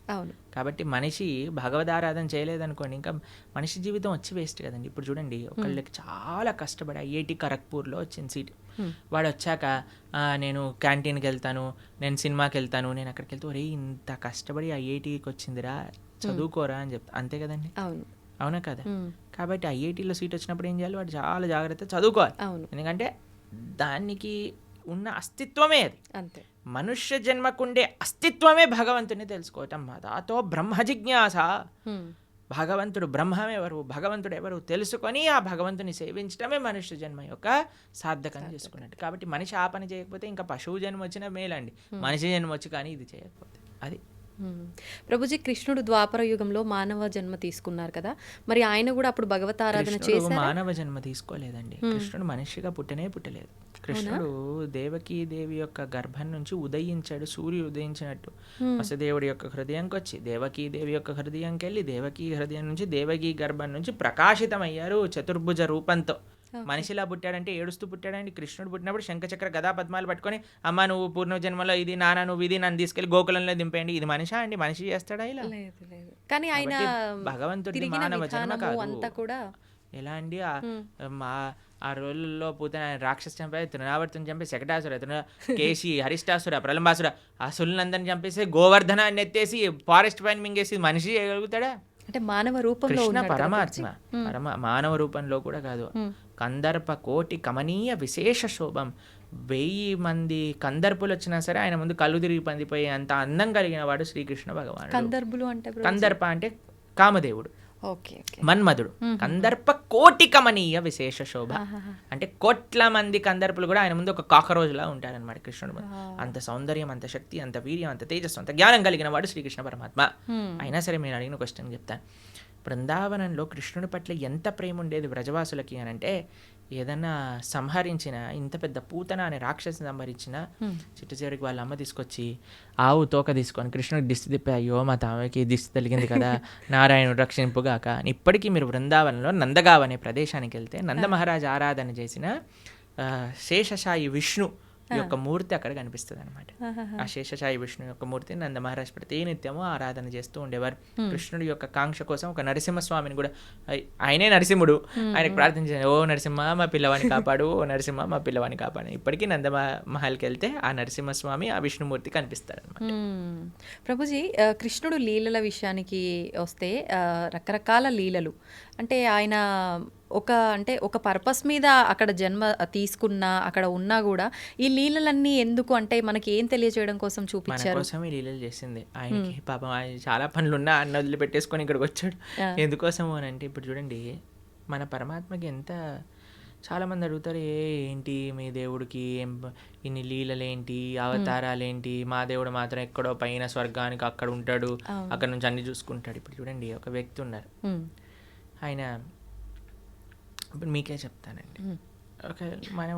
కాబట్టి మనిషి భగవదారాధన చేయలేదనుకోండి, ఇంకా మనిషి జీవితం వచ్చి వేస్ట్ కదండి. ఇప్పుడు చూడండి, ఒకళ్ళకి చాలా కష్టపడి ఐఐటి ఖరగ్పూర్లో వచ్చింది సీట్. వాడు వచ్చాక నేను క్యాంటీన్కి వెళ్తాను, నేను సినిమాకి వెళ్తాను, నేను అక్కడికి వెళ్తే ఒరే ఇంత కష్టపడి ఐఐటికి వచ్చిందిరా, చదువుకోరా అని చెప్తా. అంతే కదండి, అవునా కదా? కాబట్టి ఐఐటీలో సీట్ వచ్చినప్పుడు ఏం చేయాలి? వాడు చాలా జాగ్రత్త చదువుకోవాలి. ఎందుకంటే దానికి ఉన్న అస్తిత్వమే అది. అంతే, మనుష్య జన్మకుండే అస్తిత్వమే భగవంతుని తెలుసుకోవటం. దాతో బ్రహ్మ జిజ్ఞాస. భగవంతుడు బ్రహ్మమెవరు, భగవంతుడు ఎవరు తెలుసుకొని ఆ భగవంతుని సేవించడమే మనుష్య జన్మ యొక్క సార్థకం చేసుకున్నట్టు. కాబట్టి మనిషి ఆ పని చేయకపోతే ఇంకా పశువు జన్మ వచ్చినా మేలండి, మనిషి జన్మ వచ్చి కానీ ఇది చేయకపోతే అది. ప్రభుజీ కృష్ణుడు ద్వాపర యుగంలో మానవ జన్మ తీసుకున్నారు కదా, మరి ఆయన కూడా అప్పుడు భగవతారాధన చేశారు? మానవ జన్మ తీసుకోలేదండి. కృష్ణుడు మనిషిగా పుట్టలేదు. కృష్ణుడు దేవకీ దేవి యొక్క గర్భం నుంచి ఉదయించాడు, సూర్యుడు ఉదయించినట్టు. వసుదేవుడి యొక్క హృదయంకి వచ్చి దేవకీ దేవి యొక్క హృదయంకి వెళ్ళి దేవకీ హృదయం నుంచి దేవకీ గర్భం నుంచి ప్రకాశితమయ్యారు చతుర్భుజ రూపంతో. మనిషిలా పుట్టాడంటే ఏడుస్తూ పుట్టాడండి. కృష్ణుడు పుట్టినప్పుడు శంఖచక్ర గదా పద్మాలు పట్టుకొని అమ్మ నువ్వు పూర్వజన్మలో ఇది, నాన్న నువ్వు ఇది, నన్ను తీసుకెళ్లి గోకులంలో దింపేయండి. ఇది మనిషా అండి? మనిషి చేస్తాడా ఇలా? కానీ ఆయన భగవంతుడి మానవ జన్మ కాదు. ఎలా అండి? ఆ రోజుల్లో పూతన రాక్షసు చంపే, తృణావర్తిని చంపే, శకటాసుర, కేశి, హరిష్టాసుర, ప్రలంబాసుర, ఆ సుల్లందరిని చంపేసి గోవర్ధనాన్ని ఎత్తేసి ఫారెస్ట్ పైన మింగేసి మనిషి చేయగలుగుతాడా? అంటే మానవ రూపంలో కృష్ణ పరమాత్మ, మానవ రూపంలో కూడా కాదు. కందర్ప కోటి కమనీయ విశేష శోభం. 1000 మంది కందర్పులు వచ్చినా సరే ఆయన ముందు కళ్ళు తిరిగి పందిపోయే అంత అందం కలిగిన వాడు శ్రీకృష్ణ భగవానుడు. కందర్పులు అంటే కందర్ప అంటే కామదేవుడు. Okay okay. మన్మధుడు కందర్ప కోటి కమనీయ విశేష శోభ. అంటే కోట్ల మంది కందర్పులు కూడా ఆయన ముందు ఒక కాకరోజులా ఉంటారనమాట కృష్ణుడు ముందు. అంత సౌందర్యం, అంత శక్తి, అంత వీర్యం, అంత తేజస్సు, అంత జ్ఞానం కలిగిన వాడు శ్రీకృష్ణ పరమాత్మ. అయినా సరే మీరు అడిగిన క్వశ్చన్ చెప్తాను. బృందావనంలో కృష్ణుడి పట్ల ఎంత ప్రేమ ఉండేది వ్రజవాసులకి అని అంటే, ఏదన్నా సంహరించిన, ఇంత పెద్ద పూతన అనే రాక్షసిని సంహరించిన చిట్టు చివరికి వాళ్ళ అమ్మ తీసుకొచ్చి ఆవు తోక తీసుకొని కృష్ణుడికి దిష్టి తిప్పి, అయ్యో మా తామకి దిష్టి తగిలింది కదా, నారాయణుడు రక్షింపుగాక అని. ఇప్పటికీ మీరు బృందావనంలో నందగావ్ అనే ప్రదేశానికి వెళ్తే నంద మహారాజ్ ఆరాధన చేసిన శేషశాయి విష్ణు యొక్క మూర్తి అక్కడ కనిపిస్తుంది అనమాట. ఆ శేషశాయి విష్ణు యొక్క మూర్తిని నంద మహారాజ్ ప్రతినిత్యము ఆరాధన చేస్తూ ఉండేవారు. కృష్ణుడి యొక్క కాంక్ష కోసం ఒక నరసింహస్వామిని కూడా, ఆయనే నరసింహుడు, ఆయనకు ప్రార్థన చేయాలి, ఓ నరసింహ మా పిల్లవాడిని కాపాడు, ఓ నరసింహ మా పిల్లవాడిని కాపాడు. ఇప్పటికీ నంద మహల్కి వెళ్తే ఆ నరసింహస్వామి, ఆ విష్ణుమూర్తి కనిపిస్తారు అనమాట. ప్రభుజీ, కృష్ణుడు లీలల విషయానికి వస్తే రకరకాల లీలలు, అంటే ఆయన ఒక పర్పస్ మీద అక్కడ జన్మ తీసుకున్నా, అక్కడ ఉన్నా కూడా ఈ లీలలన్నీ ఎందుకు, అంటే మనకి ఏం తెలియజేయడం కోసం చూపించారు? మన కోసం ఈ లీలలు చేసింది. ఆయనకి పాపం ఆయన చాలా పనులున్నా అన్న వదిలిపెట్టేసుకొని ఇక్కడికి వచ్చాడు. ఎందుకోసము అని అంటే, ఇప్పుడు చూడండి మన పరమాత్మకి ఎంత, చాలామంది అడుగుతారు, ఏంటి మీ దేవుడికి ఇన్ని లీలలేంటి, అవతారాలేంటి, మా దేవుడు మాత్రం ఎక్కడో పైన స్వర్గానికి అక్కడ ఉంటాడు, అక్కడ నుంచి అన్ని చూసుకుంటాడు. ఇప్పుడు చూడండి ఒక వ్యక్తి ఉన్నారు, ఆయన ఇప్పుడు మీకే చెప్తానండి. మనం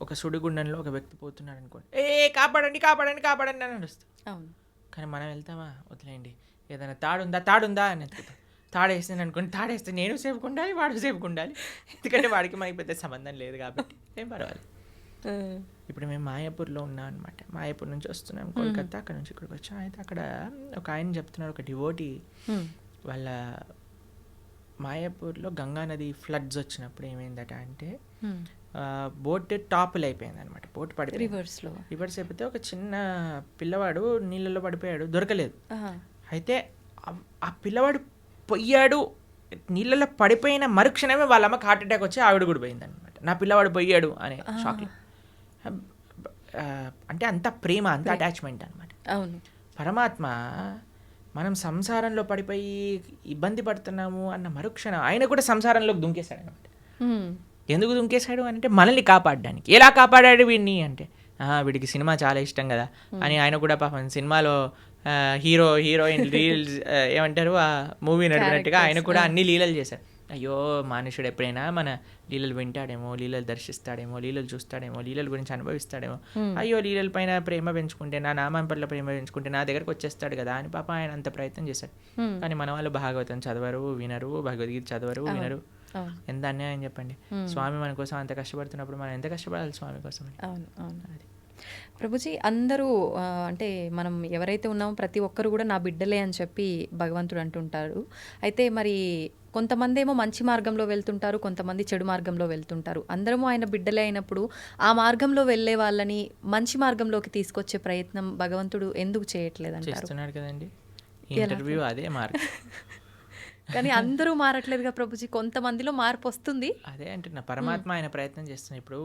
ఒక సుడిగుండంలో ఒక వ్యక్తి పోతున్నాడు అనుకోండి, కాపాడండి కాపాడండి కాపాడండి అని నడుస్తాం. అవును. కానీ మనం వెళ్తామా, వదిలేయండి, ఏదైనా తాడుందా అని ఎత్తుకుతాం. తాడేస్తాను అనుకోండి, తాడేస్తే నేను సేఫ్గా ఉండాలి, వాడు సేఫ్గా ఉండాలి. ఎందుకంటే వాడికి మనకి పెద్ద సంబంధం లేదు కాబట్టి ఏం పర్వాలేదు. ఇప్పుడు మేము మాయాపూర్లో ఉన్నాం అనమాట. మాయాపూర్ నుంచి వస్తున్నాం కోల్కతా, అక్కడ నుంచి ఇక్కడికి వచ్చాం. అయితే అక్కడ ఒక ఆయన చెప్తున్నారు, ఒక డివోటీ వాళ్ళ మాయాపూర్లో గంగా నది ఫ్లడ్స్ వచ్చినప్పుడు ఏమైందట అంటే, బోట్ టాపులు అయిపోయింది అనమాట. బోట్ పడిపోయి రివర్స్ అయిపోతే ఒక చిన్న పిల్లవాడు నీళ్ళలో పడిపోయాడు, దొరకలేదు. అయితే ఆ పిల్లవాడు పొయ్యాడు, నీళ్ళలో పడిపోయిన మరుక్షణమే వాళ్ళ అమ్మకి హార్ట్ అటాక్ వచ్చి ఆవిడ కూడా పోయింది అనమాట. నా పిల్లవాడు పోయాడు అనే షాక్లో. అంటే అంత ప్రేమ, అంత అటాచ్మెంట్ అనమాట. అవును. పరమాత్మ మనం సంసారంలో పడిపోయి ఇబ్బంది పడుతున్నాము అన్న మరుక్షణం ఆయన కూడా సంసారంలోకి దుంకేశాడు అనమాట. ఎందుకు దుంకేశాడు అంటే మనల్ని కాపాడడానికి. ఎలా కాపాడాడు వీడిని అంటే, వీడికి సినిమా చాలా ఇష్టం కదా అని ఆయన కూడా పాపం సినిమాలో హీరోయిన్ రీల్స్ ఏమంటారు ఆ మూవీ నడిపినట్టుగా ఆయన కూడా అన్ని లీలలు చేశారు. అయ్యో మనుషుడు ఎప్పుడైనా మన లీలలు వింటాడేమో, లీలలు దర్శిస్తాడేమో, లీలలు చూస్తాడేమో, లీలల గురించి అనుభవిస్తాడేమో, అయ్యో లీలల పైన ప్రేమ పెంచుకుంటే, నా నామం పట్ల ప్రేమ పెంచుకుంటే నా దగ్గరకు వచ్చేస్తాడు కదా అని పాప ఆయన అంత ప్రయత్నం చేశాడు. కానీ మన వాళ్ళు భాగవతం చదవరు, వినరు, భగవద్గీత చదవరు, వినరు. ఎంత అన్యాయం చెప్పండి. స్వామి మన కోసం అంత కష్టపడుతున్నప్పుడు మనం ఎంత కష్టపడాలి స్వామి కోసం? అవును అవును. అది ప్రభుజీ, అందరూ అంటే మనం ఎవరైతే ఉన్నామో ప్రతి ఒక్కరు కూడా నా బిడ్డలే అని చెప్పి భగవంతుడు అంటుంటారు. అయితే మరి కొంతమంది ఏమో మంచి మార్గంలో వెళ్తుంటారు, కొంతమంది చెడు మార్గంలో వెళ్తుంటారు. అందరము ఆయన బిడ్డలే అయినప్పుడు ఆ మార్గంలో వెళ్ళే వాళ్ళని మంచి మార్గంలోకి తీసుకొచ్చే ప్రయత్నం భగవంతుడు ఎందుకు చేయట్లేదు అంటారు? చేస్తున్నాడు కదండి, ఇంటర్వ్యూ అదే మార్గం. కానీ అందరూ మారట్లేదుగా ప్రభుజీ, కొంతమందిలో మార్పు వస్తుంది. అదే అంటున్నా, పరమాత్మ ఆయన ప్రయత్నం చేస్తున్నాడు. ఇప్పుడు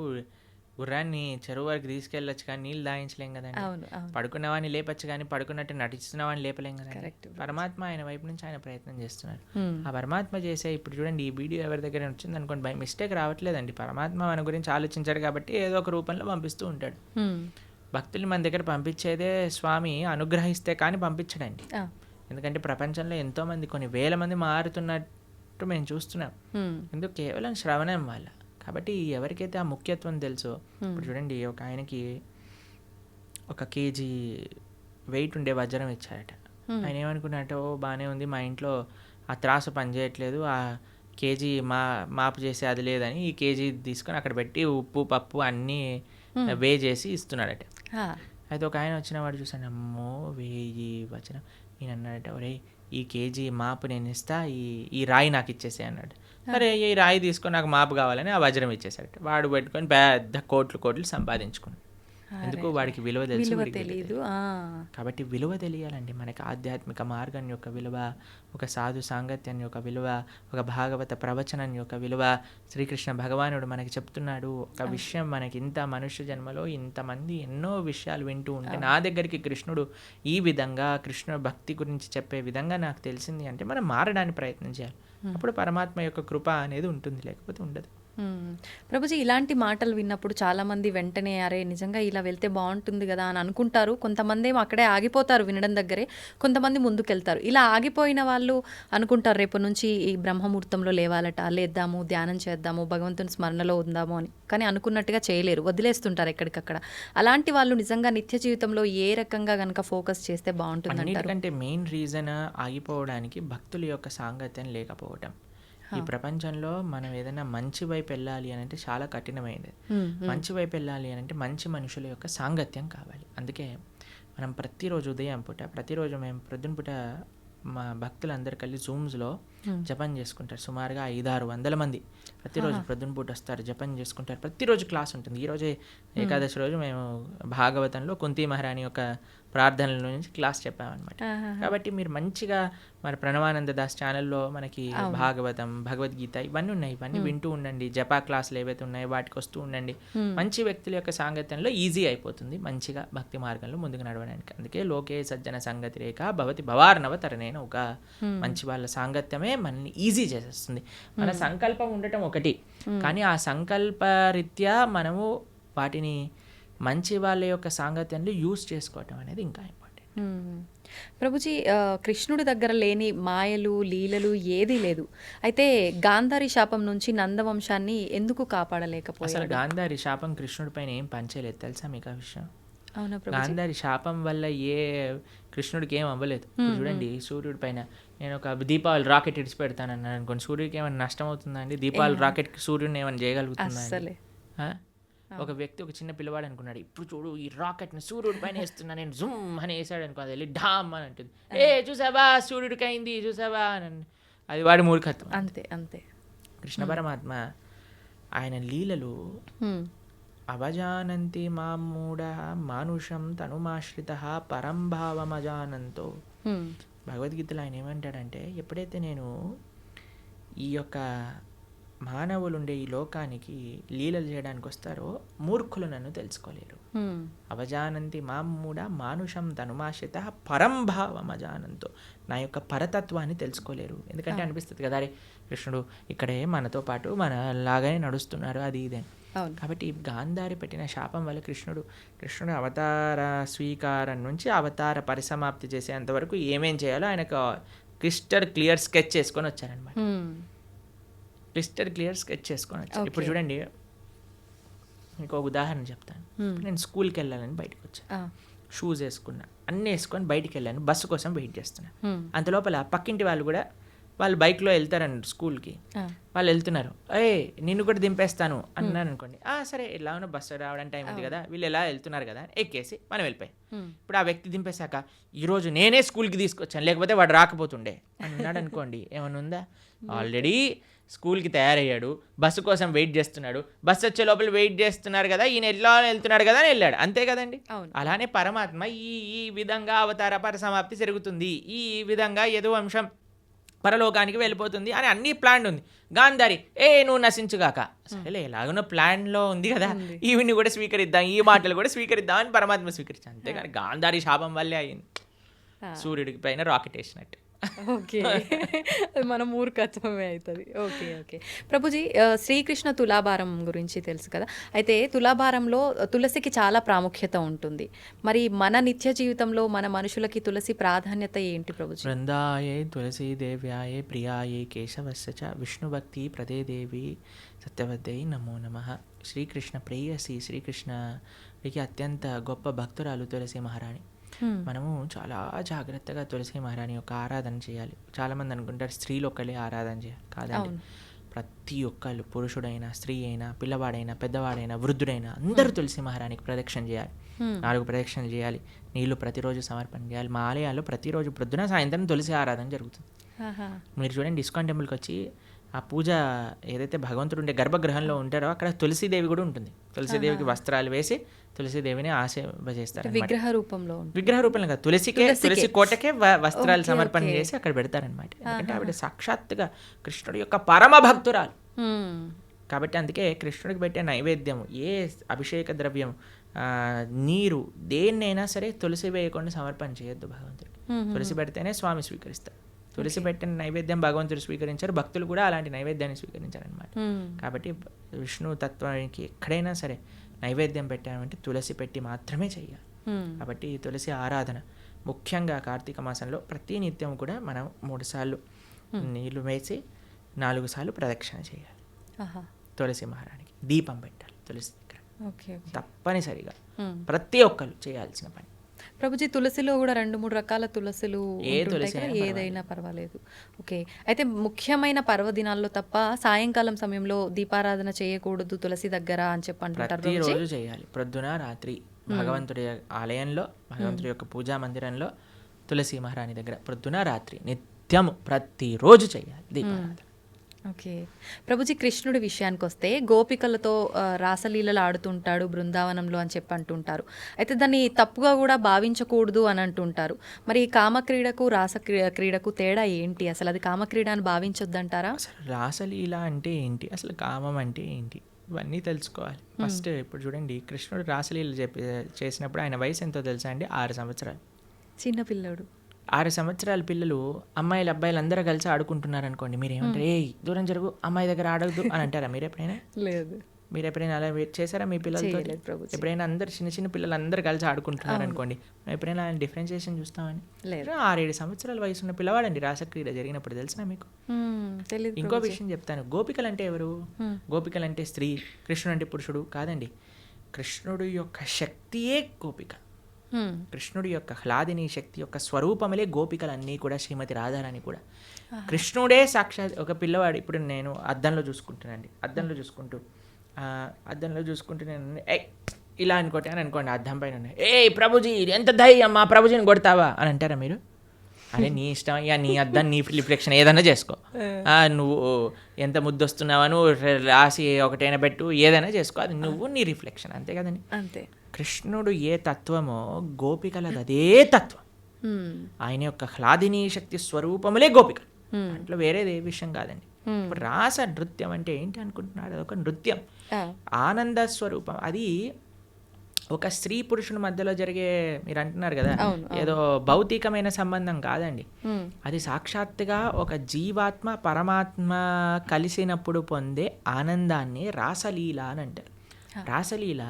గుర్రాన్ని చెరువు వరకు తీసుకెళ్ళొచ్చు కానీ నీళ్ళు దాయించలేం కదండి. పడుకున్నవాడిని లేపచ్చు కానీ పడుకున్నట్టు నటిస్తున్నవాడిని లేపలేం కదండి. పరమాత్మ ఆయన వైపు నుంచి ఆయన ప్రయత్నం చేస్తున్నారు. ఆ పరమాత్మ చేసే, ఇప్పుడు చూడండి ఈ వీడియో ఎవరి దగ్గర వచ్చింది అనుకోండి, బై మిస్టేక్ రావట్లేదండి. పరమాత్మ మన గురించి ఆలోచించాడు కాబట్టి ఏదో ఒక రూపంలో పంపిస్తూ ఉంటాడు. భక్తుల్ని మన దగ్గర పంపించేదే స్వామి అనుగ్రహిస్తే కానీ పంపించడండి. ఎందుకంటే ప్రపంచంలో ఎంతో మంది, కొన్ని వేల మంది మారుతున్నట్టు మేము చూస్తున్నాం. ఎందుకు? కేవలం శ్రవణం వల్ల. కాబట్టి ఎవరికైతే ఆ ముఖ్యత్వం తెలుసో, ఇప్పుడు చూడండి ఒక ఆయనకి 1 kg వెయిట్ ఉండే వజ్రం ఇచ్చారట. ఆయన ఏమనుకున్నట్టు, బాగానే ఉంది, మా ఇంట్లో ఆ త్రాసు పనిచేయట్లేదు, ఆ కేజీ మాపు చేసి అది లేదని ఈ కేజీ తీసుకొని అక్కడ పెట్టి ఉప్పు పప్పు అన్నీ వే చేసి ఇస్తున్నాడట. అయితే ఒక ఆయన వచ్చిన వాడు చూసాను, అమ్మో 1000 వజ్రం. నేను అన్నాడట, ఒరే ఈ కేజీ మాపు నేను ఇస్తా, ఈ రాయి నాకు ఇచ్చేసే అన్నాడు. సరే ఈ రాయి తీసుకొని నాకు మాపు కావాలని ఆ వజ్రం ఇచ్చేసాడట. వాడు పెట్టుకొని పెద్ద కోట్లు సంపాదించుకున్నాడు. ఎందుకు వాడికి విలువ తెలుసు, విలువ వీడికి విలువ తెలీదు. తెలియదు. కాబట్టి విలువ తెలియాలండి మనకి. ఆధ్యాత్మిక మార్గం యొక్క విలువ, ఒక సాధు సాంగత్యం యొక్క విలువ, ఒక భాగవత ప్రవచనం యొక్క విలువ. శ్రీకృష్ణ భగవానుడు మనకి చెప్తున్నాడు ఒక విషయం, మనకి ఇంత మనుష్య జన్మలో ఇంతమంది ఎన్నో విషయాలు వింటూ ఉంటే నా దగ్గరికి కృష్ణుడు ఈ విధంగా కృష్ణ భక్తి గురించి చెప్పే విధంగా నాకు తెలిసింది అంటే మనం మారడానికి ప్రయత్నం చేయాలి. అప్పుడు పరమాత్మ యొక్క కృప అనేది ఉంటుంది, లేకపోతే ఉండదు. ప్రభుజీ, ఇలాంటి మాటలు విన్నప్పుడు చాలామంది వెంటనే అరే నిజంగా ఇలా వెళ్తే బాగుంటుంది కదా అని అనుకుంటారు. కొంతమంది ఏమో అక్కడే ఆగిపోతారు వినడం దగ్గరే, కొంతమంది ముందుకెళ్తారు. ఇలా ఆగిపోయిన వాళ్ళు అనుకుంటారు రేపు నుంచి ఈ బ్రహ్మముహూర్తంలో లేవాలట, లేద్దాము, ధ్యానం చేద్దాము, భగవంతుని స్మరణలో ఉందాము అని. కానీ అనుకున్నట్టుగా చేయలేరు, వదిలేస్తుంటారు ఎక్కడికక్కడ. అలాంటి వాళ్ళు నిజంగా నిత్య జీవితంలో ఏ రకంగా కనుక ఫోకస్ చేస్తే బాగుంటుంది అంటారు? అన్నిటికంటే మెయిన్ రీజన్ ఆగిపోవడానికి భక్తుల యొక్క సాంగత్యం లేకపోవటం. ఈ ప్రపంచంలో మనం ఏదైనా మంచి వైపు వెళ్ళాలి అని అంటే చాలా కఠినమైనది. మంచి వైపు వెళ్ళాలి అని అంటే మంచి మనుషుల యొక్క సాంగత్యం కావాలి. అందుకే మనం ప్రతిరోజు ఉదయం పూట, ప్రతిరోజు మేము ప్రొద్దున పూట మా భక్తులందరూ కలిసి జూమ్స్లో జపం చేసుకుంటారు. సుమారుగా 500-600 మంది ప్రతిరోజు ప్రొద్దున పూట వస్తారు, జపం చేసుకుంటారు. ప్రతిరోజు క్లాస్ ఉంటుంది. ఈరోజే ఏకాదశి రోజు మేము భాగవతంలో కుంతి మహారాణి యొక్క ప్రార్థనల నుంచి క్లాస్ చెప్పామన్నమాట. కాబట్టి మీరు మంచిగా మరి ప్రణవానంద దాస్ ఛానల్లో మనకి భాగవతం, భగవద్గీత ఇవన్నీ ఉన్నాయి. ఇవన్నీ వింటూ ఉండండి. జపా క్లాసులు ఏవైతే ఉన్నాయో వాటికి వస్తూ ఉండండి. మంచి వ్యక్తుల యొక్క సాంగత్యంలో ఈజీ అయిపోతుంది మంచిగా భక్తి మార్గంలో ముందుకు నడవడానికి. అందుకే లోకే సజ్జన సంగతి రేఖ భవతి భవార్ణవ తరణేన. ఒక మంచి వాళ్ళ సాంగత్యమే మనల్ని ఈజీ చేసేస్తుంది. మన సంకల్పం ఉండటం ఒకటి, కానీ ఆ సంకల్ప రీత్యా మనము వాటిని మంచి వాళ్ళ యొక్క సాంగత్యంలో యూజ్ చేసుకోవటం అనేది ఇంకా ఇంపార్టెంట్. ప్రభుజీ, కృష్ణుడి దగ్గర లేని మాయలు, లీలలు ఏదీ లేదు. అయితే గాంధారి శాపం నుంచి నందవంశాన్ని ఎందుకు కాపాడలేకపోయారు? అసలు గాంధారి శాపం కృష్ణుడి పైన ఏం పంచలేదు, తెలుసా మీకు ఆ విషయం? అవునా ప్రభు? గాంధారి శాపం వల్ల కృష్ణుడికి ఏం అవ్వలేదు. చూడండి, సూర్యుడి పైన నేను ఒక దీపావళి రాకెట్ ఇడిచి పెడతానన్నాను అనుకోండి, సూర్యుడికి ఏమైనా నష్టం అవుతుందా అండి? దీపావళి రాకెట్ సూర్యుడిని ఏమైనా చేయగలుగుతుందా? ఒక వ్యక్తి, ఒక చిన్న పిల్లవాడు అనుకున్నాడు, ఇప్పుడు చూడు ఈ రాకెట్ని సూర్యుడి పైన వేస్తున్నా నేను, జుమ్ అని వేసాడు అనుకో, అది వెళ్ళి ఢామ్ అని అంటుంది, చూసావా సూర్యుడికి అయింది చూసావా అని. అది వాడి మూర్ఖత్వం. అంతే అంతే. కృష్ణ పరమాత్మ ఆయన లీలలు అవజానంతి మామూఢ మానుషం తనుమాశ్రిత పరంభావమజానంతో. భగవద్గీతలో ఆయన ఏమంటాడంటే, ఎప్పుడైతే నేను ఈ యొక్క మానవులు ఉండే ఈ లోకానికి లీలలు చేయడానికి వస్తారో మూర్ఖులు నన్ను తెలుసుకోలేరు. అవజానంతి మామూఢ మానుషం తనుమాశ్రిత పరంభావమజానంతో. నా యొక్క పరతత్వాన్ని తెలుసుకోలేరు. ఎందుకంటే అనిపిస్తుంది కదా, అరే కృష్ణుడు ఇక్కడే మనతో పాటు మన లాగానే నడుస్తున్నారు, అది ఇదే. కాబట్టి గాంధారి పెట్టిన శాపం వల్ల కృష్ణుడు అవతార స్వీకారం నుంచి అవతార పరిసమాప్తి చేసేంత వరకు ఏమేం చేయాలో ఆయనకు క్రిస్టల్ క్లియర్ స్కెచ్ చేసుకొని వచ్చారనమాట. క్రిస్టల్ క్లియర్ స్కెచ్ చేసుకొని వచ్చారు. ఇప్పుడు చూడండి, మీకు ఒక ఉదాహరణ చెప్తాను. నేను స్కూల్కి వెళ్ళాలని బయటకు వచ్చాను, షూస్ వేసుకున్నా, అన్నీ వేసుకొని బయటికి వెళ్ళాను, బస్సు కోసం వెయిట్ చేస్తున్నా. అంత లోపల పక్కింటి వాళ్ళు కూడా వాళ్ళు బైక్లో వెళ్తారండి స్కూల్కి, వాళ్ళు వెళ్తున్నారు, నిన్ను కూడా దింపేస్తాను అన్నాను అనుకోండి, సరే ఎలా ఉన్నా బస్సు రావడానికి టైం ఉంది కదా, వీళ్ళు ఎలా వెళ్తున్నారు కదా ఎక్కేసి మనం వెళ్ళిపోయాం. ఇప్పుడు ఆ వ్యక్తి దింపేశాక ఈరోజు నేనే స్కూల్కి తీసుకొచ్చాను, లేకపోతే వాడు రాకపోతుండే అన్నాడు అనుకోండి, ఏమన్నా ఉందా? ఆల్రెడీ స్కూల్కి తయారయ్యాడు, బస్సు కోసం వెయిట్ చేస్తున్నాడు, బస్సు వచ్చే లోపల వెయిట్ చేస్తున్నారు కదా, ఈయన ఎలా వెళ్తున్నాడు కదా అని వెళ్ళాడు, అంతే కదండి. అలానే పరమాత్మ ఈ విధంగా అవతార పరిసమాప్తి జరుగుతుంది, ఈ విధంగా యదువంశం పరలోకానికి వెళ్ళిపోతుంది అని అన్ని ప్లాన్ ఉంది. గాంధారి నువ్వు నశించుగాక, సరేలే ఎలాగున్న ప్లాన్లో ఉంది కదా, ఈవిని కూడా స్వీకరిద్దాం, ఈ మాటలు కూడా స్వీకరిద్దాం అని పరమాత్మ స్వీకరించాను. అంతేగాని గాంధారి శాపం వల్లే అయింది సూర్యుడికి పైన రాకెట్ వేసినట్టు. ఓకే, మన మూర్ఖత్వమే అవుతుంది. ఓకే ఓకే ప్రభుజీ, శ్రీకృష్ణ తులాభారం గురించి తెలుసు కదా. అయితే తులాభారంలో తులసికి చాలా ప్రాముఖ్యత ఉంటుంది. మరి మన నిత్య జీవితంలో మన మనుషులకి తులసి ప్రాధాన్యత ఏంటి ప్రభుజీ? బృందాయే తులసీ దేవ్యాయే ప్రియాయే కేశవస్య చ విష్ణుభక్తి ప్రదే దేవి సత్యవద్దై నమో నమః. శ్రీకృష్ణ ప్రేయసి, శ్రీకృష్ణకి అత్యంత గొప్ప భక్తురాలు తులసి మహారాణి. మనము చాలా జాగ్రత్తగా తులసి మహారాణి యొక్క ఆరాధన చేయాలి. చాలామంది అనుకుంటారు స్త్రీలు ఒక్కళ్ళే ఆరాధన చేయాలి, కాదండి. ప్రతి ఒక్కళ్ళు, పురుషుడైనా స్త్రీ అయినా పిల్లవాడైనా పెద్దవాడైనా వృద్ధుడైనా అందరూ తులసి మహారాణికి ప్రదక్షిణ చేయాలి. 4 ప్రదక్షిణలు చేయాలి, నీళ్లు ప్రతిరోజు సమర్పణ చేయాలి. మా ఆలయాల్లో ప్రతిరోజు ప్రొద్దున సాయంత్రం తులసి ఆరాధన జరుగుతుంది. మీరు చూడండి, ఇస్కాన్ టెంపుల్కి వచ్చి ఆ పూజ ఏదైతే భగవంతుడు ఉండే గర్భగృహంలో ఉంటారో అక్కడ తులసీదేవి కూడా ఉంటుంది. తులసీదేవికి వస్త్రాలు వేసి తులసీదేవిని ఆశీర్వదిస్తారు. విగ్రహ రూపంలో ఉంటుంది. విగ్రహ రూపంలో కాదు, తులసి కోటకే వస్త్రాలు సమర్పణ చేసి అక్కడ పెడతారనమాట. ఎందుకంటే ఆవిడ సాక్షాత్తుగా కృష్ణుడి యొక్క పరమ భక్తురాలు కాబట్టి. అందుకే కృష్ణుడికి పెట్టే నైవేద్యం ఏ అభిషేక ద్రవ్యం, నీరు, దేన్నైనా సరే తులసి వేయకుండా సమర్పణ చేయొద్దు భగవంతుడికి. తులసి పెడితేనే స్వామి స్వీకరిస్తారు. తులసి పెట్టిన నైవేద్యం భగవంతుడు స్వీకరించారు, భక్తులు కూడా అలాంటి నైవేద్యాన్ని స్వీకరించారనమాట. కాబట్టి విష్ణు తత్వానికి ఎక్కడైనా సరే నైవేద్యం పెట్టామంటే తులసి పెట్టి మాత్రమే చెయ్యాలి. కాబట్టి ఈ తులసి ఆరాధన ముఖ్యంగా కార్తీక మాసంలో ప్రతి నిత్యం కూడా మనం 3 సార్లు నీళ్లు వేసి 4 సార్లు ప్రదక్షిణ చేయాలి. తులసి మహారాణికి దీపం పెట్టాలి తులసి దగ్గర, తప్పనిసరిగా ప్రతి ఒక్కరు చేయాల్సిన పని. ప్రభుజీ, తులసిలో కూడా 2-3 రకాల తులసులు ఏదైనా పర్వాలేదు. ఓకే. అయితే ముఖ్యమైన పర్వదినాల్లో తప్ప సాయంకాలం సమయంలో దీపారాధన చేయకూడదు తులసి దగ్గర అని చెప్పి అంటారు. ప్రతిరోజు చేయాలి, ప్రొద్దున రాత్రి భగవంతుడి ఆలయంలో, భగవంతుడి యొక్క పూజా మందిరంలో తులసి మహారాణి దగ్గర ప్రొద్దున రాత్రి నిత్యము ప్రతిరోజు చేయాలి దీపారాధన. ఓకే. ప్రభుజీ, కృష్ణుడి విషయానికి వస్తే గోపికలతో రాసలీలలు ఆడుతుంటాడు బృందావనంలో అని చెప్పి అంటుంటారు. అయితే దాన్ని తప్పుగా కూడా భావించకూడదు అని అంటుంటారు. మరి కామక్రీడకు క్రీడకు తేడా ఏంటి? అసలు అది కామక్రీడ అని భావించొద్దంటారా? అసలు రాసలీల అంటే ఏంటి, అసలు కామం అంటే ఏంటి, ఇవన్నీ తెలుసుకోవాలి ఫస్ట్. ఇప్పుడు చూడండి, కృష్ణుడు రాసలీల చేసినప్పుడు ఆయన వయసు ఎంతో తెలుసా అండి? 6 సంవత్సరాలు. చిన్న పిల్లడు. 6 సంవత్సరాల పిల్లలు అమ్మాయిలు అబ్బాయిలు అందరూ కలిసి ఆడుకుంటున్నారు అనుకోండి, మీరు ఏమంటారు? ఏ దూరం జరుగు, అమ్మాయి దగ్గర ఆడద్దు అని అంటారా? మీరు ఎప్పుడైనా అలా చేశారా మీ పిల్లలతో? ఎప్పుడైనా అందరు చిన్న పిల్లలు అందరూ కలిసి ఆడుకుంటున్నారు అనుకోండి, ఎప్పుడైనా ఆయన డిఫరెన్షియేషన్ చూస్తామని? 6-7 సంవత్సరాల వయసు ఉన్న పిల్లవాడండి రాసక్రీడ జరిగినప్పుడు, తెలిసిన మీకు? ఇంకో విషయం చెప్తాను. గోపికలు అంటే ఎవరు? గోపికలు అంటే స్త్రీ, కృష్ణుడు అంటే పురుషుడు కాదండి. కృష్ణుడు యొక్క శక్తియే గోపిక. కృష్ణుడి యొక్క హ్లాదిని శక్తి యొక్క స్వరూపములే గోపికలన్నీ కూడా, శ్రీమతి రాధారాణి కూడా. కృష్ణుడే సాక్షాత్ ఒక పిల్లవాడు. ఇప్పుడు నేను అద్దంలో చూసుకుంటానండి, అద్దంలో చూసుకుంటూ నేను ఇలా అనుకోండి, అద్దం పైన ప్రభుజీ ఎంత ధైర్యం, మా ప్రభుజీని కొడతావా అని అంటారా మీరు? అరే నీ ఇష్టం, ఇక నీ అద్దం నీ రిఫ్లెక్షన్ ఏదైనా చేసుకో, నువ్వు ఎంత ముద్దొస్తున్నావా, నువ్వు రాసి ఒకటైనా పెట్టు, ఏదైనా చేసుకో, అది నువ్వు నీ రిఫ్లెక్షన్, అంతే కదండి. అంతే. కృష్ణుడు ఏ తత్వమో గోపికలది అదే తత్వం. ఆయన యొక్క హ్లాదిని శక్తి స్వరూపములే గోపిక, దాంట్లో వేరేది ఏ విషయం కాదండి. ఇప్పుడు రాస నృత్యం అంటే ఏంటి అనుకుంటున్నాడు? అదొక నృత్యం, ఆనంద స్వరూపం. అది ఒక స్త్రీ పురుషుని మధ్యలో జరిగే, మీరు అంటున్నారు కదా, ఏదో భౌతికమైన సంబంధం కాదండి. అది సాక్షాత్తుగా ఒక జీవాత్మ పరమాత్మ కలిసినప్పుడు పొందే ఆనందాన్ని రాసలీల అని అంటారు. రాసలీల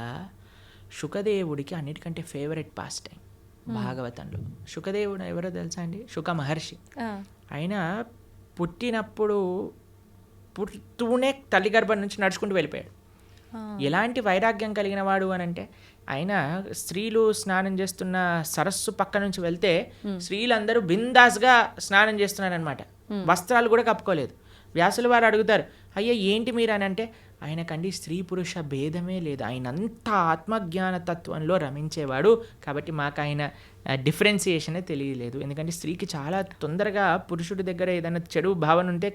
శుకదేవుడికి అన్నిటికంటే ఫేవరెట్ పాస్ టైం భాగవతంలో. శుకదేవుడు ఎవరో తెలుసా అండి? శుక మహర్షి. ఆయన పుడుతూనే తల్లి గర్భం నుంచి నడుచుకుంటూ వెళ్ళిపోయాడు. ఎలాంటి వైరాగ్యం కలిగిన వాడు అని అంటే, ఆయన స్త్రీలు స్నానం చేస్తున్న సరస్సు పక్క నుంచి వెళ్తే స్త్రీలందరూ బిందాస్గా స్నానం చేస్తున్నారనమాట, వస్త్రాలు కూడా కప్పుకోలేదు. వ్యాసుల వారు అడుగుతారు, అయ్యా ఏంటి మీరు అని అంటే, ఆయనకండి స్త్రీ పురుష భేదమే లేదు, ఆయన అంతా ఆత్మజ్ఞాన తత్వంలో రమించేవాడు, కాబట్టి మాకు ఆయన డిఫరెన్సియేషనే తెలియలేదు. ఎందుకంటే స్త్రీకి చాలా తొందరగా పురుషుడి దగ్గర ఏదైనా చెడు భావన ఉంటే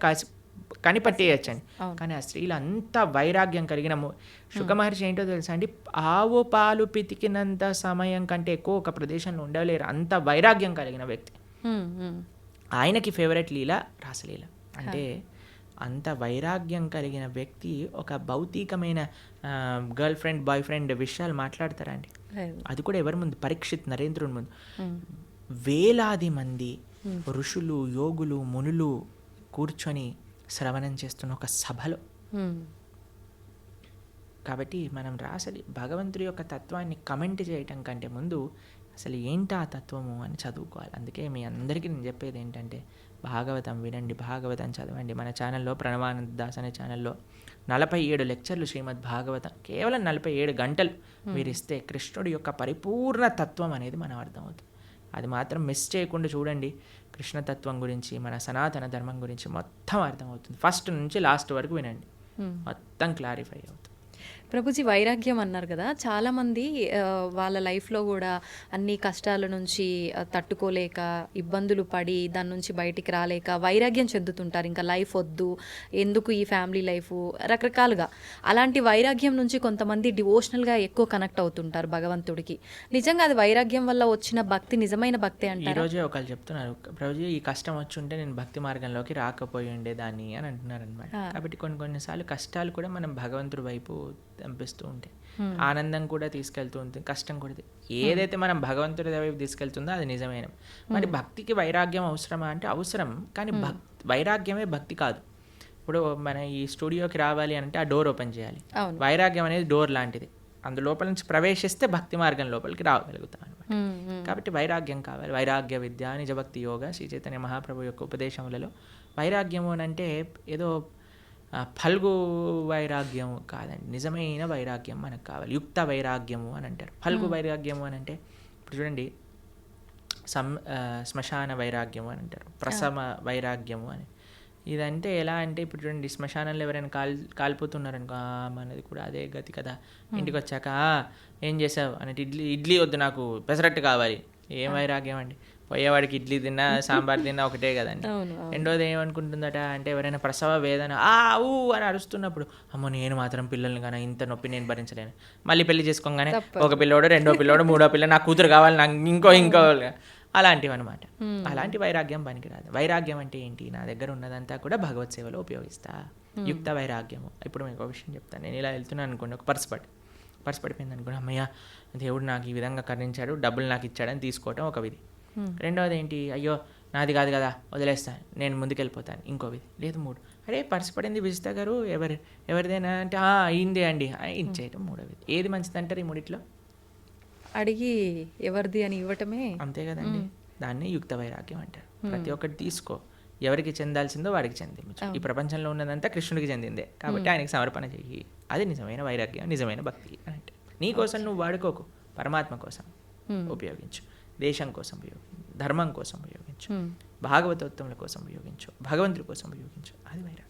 కనిపట్టేయచ్చండి. కానీ ఆ స్త్రీలు అంత వైరాగ్యం కలిగిన శుకమహర్షి ఏంటో తెలుసా అండి? ఆవు పాలు పితికినంత సమయం కంటే ఎక్కువ ఒక ప్రదేశంలో ఉండలేరు, అంత వైరాగ్యం కలిగిన వ్యక్తి. ఆయనకి ఫేవరెట్ లీల రాసలీల. అంటే అంత వైరాగ్యం కలిగిన వ్యక్తి ఒక భౌతికమైన గర్ల్ ఫ్రెండ్ బాయ్ ఫ్రెండ్ విషయాలు మాట్లాడతారా అండి? అది కూడా ఎవరి ముందు? పరీక్షిత్ నరేంద్రుని ముందు. వేలాది మంది ఋషులు యోగులు మునులు కూర్చొని శ్రవణం చేస్తున్న ఒక సభలో. కాబట్టి మనం భగవంతుడి యొక్క తత్వాన్ని కమెంట్ చేయటం కంటే ముందు అసలు ఏంటి ఆ తత్వము అని చదువుకోవాలి. అందుకే మీ అందరికీ నేను చెప్పేది ఏంటంటే, భాగవతం వినండి, భాగవతం చదవండి. మన ఛానల్లో ప్రణవానంద దాస్ అనే ఛానల్లో 47 లెక్చర్లు శ్రీమద్ భాగవతం, కేవలం 47 గంటలు మీరు ఇస్తే కృష్ణుడి యొక్క పరిపూర్ణ తత్వం అనేది మనం అర్థమవుతుంది. అది మాత్రం మిస్ చేయకుండా చూడండి. కృష్ణతత్వం గురించి, మన సనాతన ధర్మం గురించి మొత్తం అర్థమవుతుంది. ఫస్ట్ నుంచి లాస్ట్ వరకు వినండి, మొత్తం క్లారిఫై అవుతుంది. ప్రభుజీ వైరాగ్యం అన్నారు కదా, చాలామంది వాళ్ళ లైఫ్లో కూడా అన్ని కష్టాల నుంచి తట్టుకోలేక ఇబ్బందులు పడి దాని నుంచి బయటికి రాలేక వైరాగ్యం చెందుతుంటారు. ఇంకా లైఫ్ వద్దు, ఎందుకు ఈ ఫ్యామిలీ లైఫ్, రకరకాలుగా. అలాంటి వైరాగ్యం నుంచి కొంతమంది డివోషనల్గా ఎక్కువ కనెక్ట్ అవుతుంటారు భగవంతుడికి. నిజంగా అది వైరాగ్యం వల్ల వచ్చిన భక్తి నిజమైన భక్తి ఈ అంటారు. రోజే ఒకళ్ళు చెప్తున్నారు, ప్రభుజీ ఈ కష్టం వచ్చి ఉంటే నేను భక్తి మార్గంలోకి రాకపోయి ఉండేదాన్ని అని అంటున్నారు అనమాట. కాబట్టి కొన్నిసార్లు కష్టాలు కూడా మనం భగవంతుడి వైపు పంపిస్తూ ఉంటాయి. ఆనందం కూడా తీసుకెళ్తూ ఉంటుంది, కష్టం కూడా. ఏదైతే మనం భగవంతుడి వైపు తీసుకెళ్తుందో అది నిజమైన. మరి భక్తికి వైరాగ్యం అవసరమా అంటే అవసరం, కానీ వైరాగ్యమే భక్తి కాదు. ఇప్పుడు మన ఈ స్టూడియోకి రావాలి అంటే ఆ డోర్ ఓపెన్ చేయాలి. వైరాగ్యం అనేది డోర్ లాంటిది, అందు లోపల నుంచి ప్రవేశిస్తే భక్తి మార్గం లోపలికి రాగలుగుతాం అనమాట. కాబట్టి వైరాగ్యం కావాలి. వైరాగ్య విద్య, నిజభక్తి యోగ, శ్రీ చైతన్య మహాప్రభు యొక్క ఉపదేశములలో వైరాగ్యము అని అంటే ఏదో ఫల్గు వైరాగ్యం కాదండి. నిజమైన వైరాగ్యం మనకు కావాలి. యుక్త వైరాగ్యము అని అంటారు. ఫల్గు వైరాగ్యము అని అంటే ఇప్పుడు చూడండి, శ్మశాన వైరాగ్యము అని అంటారు, ప్రసమ వైరాగ్యము అని. ఇదంటే ఎలా అంటే ఇప్పుడు చూడండి, శ్మశానంలో ఎవరైనా కాలిపోతున్నారనుకో, మనది కూడా అదే గతి కదా. ఇంటికి వచ్చాక ఏం చేసావు అంటే ఇడ్లీ వద్దు, నాకు పెసరట్టు కావాలి. ఏం వైరాగ్యం అండి? పోయేవాడికి ఇడ్లీ తిన్నా సాంబార్ తిన్నా ఒకటే కదండి. రెండోది ఏమనుకుంటుందట అంటే ఎవరైనా ప్రసవ వేదన ఊ అని అరుస్తున్నప్పుడు, అమ్మో నేను మాత్రం పిల్లల్ని కానీ ఇంత నొప్పి నేను భరించలేను. మళ్ళీ పెళ్లి చేసుకోగానే ఒక పిల్లోడు, రెండో పిల్లోడు, మూడో పిల్ల, నాకు కూతురు కావాలి, నాకు ఇంకో అలాంటివి అనమాట. అలాంటి వైరాగ్యం పనికిరాదు. వైరాగ్యం అంటే ఏంటి? నా దగ్గర ఉన్నదంతా కూడా భగవత్ సేవలో ఉపయోగిస్తా. యుక్త వైరాగ్యము. ఇప్పుడు మీకు ఒక విషయం చెప్తాను. నేను ఇలా వెళ్తున్నాను అనుకోండి, ఒక పర్స్ పడిపోయింది అనుకోండి, అమ్మయ్య దేవుడు నాకు ఈ విధంగా కరుణించాడు, డబ్బులు నాకు ఇచ్చాడని తీసుకోవటం ఒక విధి. రెండవది ఏంటి? అయ్యో నాది కాదు కదా, వదిలేస్తాను, నేను ముందుకెళ్ళిపోతాను, ఇంకో విధి. లేదు మూడు, అరే పర్స్ పడింది విజిత గారు, ఎవరిదైనా అంటే అయిందే అండి ఇచ్చేయటం మూడో విధి. ఏది మంచిది అంటారు ఈ మూడిట్లో? అడిగి ఎవరిది అని ఇవ్వటమే. అంతే కదండి. దాన్ని యుక్త వైరాగ్యం అంటారు. ప్రతి ఒక్కటి తీసుకో, ఎవరికి చెందాల్సిందో వాడికి చెందించు. ఈ ప్రపంచంలో ఉన్నదంతా కృష్ణుడికి చెందిందే కాబట్టి ఆయనకి సమర్పణ చెయ్యి. అది నిజమైన వైరాగ్యం, నిజమైన భక్తి అని అంటే. నీ కోసం నువ్వు వాడుకోకు, పరమాత్మ కోసం ఉపయోగించు, దేశం కోసం ఉపయోగించు, ధర్మం కోసం ఉపయోగించు, భాగవతోత్తముల కోసం ఉపయోగించు, భగవంతుడి కోసం ఉపయోగించు. అది వైరాగ్యం.